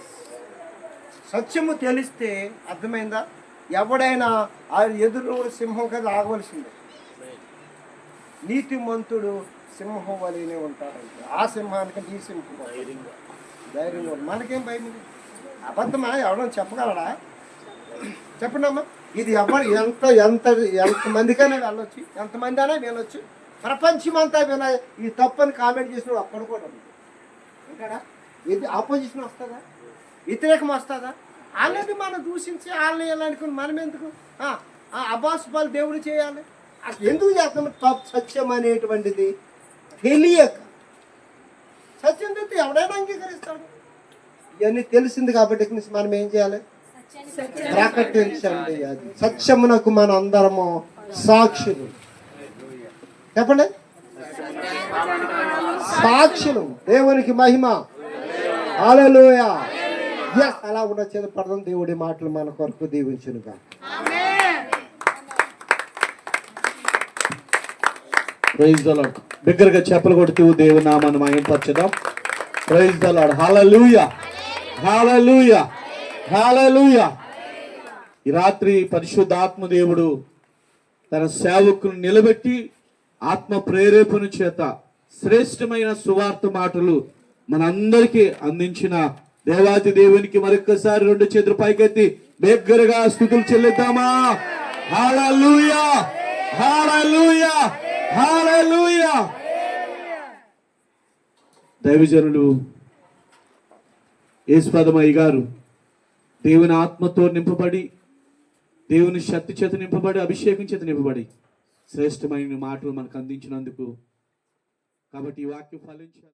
సత్యము తెలిస్తే అర్థమైందా? ఎవడైనా ఆ ఎదురు సింహం కదా ఆగవలసిందే. నీతిమంతుడు సింహం వలెనే ఉంటాడంటే ఆ సింహానికి ఈ సింహం ధైర్యంగా. మనకేం భయం? అబద్ధమా? ఎవడన్నా చెప్పగలడా? చెప్పండి అమ్మా. ఇది ఎవరు ఎంతమందికైనా వెళ్ళొచ్చు, ఎంతమంది అయినా వినొచ్చు. ప్రపంచమంతా విన ఈ తప్పని కామెంట్ చేసిన అక్కడ కూడా ఇంకా ఇది ఆపోజిషన్ వస్తుందా? వ్యతిరేకం వస్తుందా? వాళ్ళని మనం దూషించి వాళ్ళని వెళ్ళాలనుకుని మనం ఎందుకు అబాసుపాలు దేవుడు చేయాలి? ఎందుకు చేస్తాం? సత్యం అనేటువంటిది తెలియక. సత్యం తెలిస్తే ఎవడైనా అంగీకరిస్తాడు. ఇవన్నీ తెలిసింది కాబట్టి మనం ఏం చేయాలి? ప్రకటించండి. అది సత్యమునకు మన అందరము సాక్షులు. చెప్పండి. సాక్షులు. దేవునికి మహిమ. హల్లెలూయా. ఎస్, అలా ఉన్న చేత పడదాం. దేవుడి మాటలు మన కొరకు దీవించునుగా. Praise the lord. బిగ్గరగా చెప్పలు కొడుతూ దేవుని నామాన్ని మహిమపరచుదాం. Praise the Lord. Hallelujah, hallelujah, hallelujah. ఈ రాత్రి పరిశుద్ధాత్మ దేవుడు తన సేవకును నిలబెట్టి ఆత్మ ప్రేరేపణ చేత శ్రేష్టమైన సువార్త మాటలు మనందరికీ అందించిన దేవాది దేవునికి మరొక్కసారి 2 చేతులు పైకెత్తి బిగ్గరగా స్తుతులు చెల్లిద్దామా? హల్లెలూయా, హల్లెలూయా, హల్లెలూయా. దైవజనులు యేసుపదమయ్య గారు దేవుని ఆత్మతో నింపబడి, దేవుని శక్తి చేత నింపబడి, అభిషేకం చేత నింపబడి శ్రేష్టమైన మాటలు మనకు అందించినందుకు, కాబట్టి ఈ వాక్యం ఫలించాలి.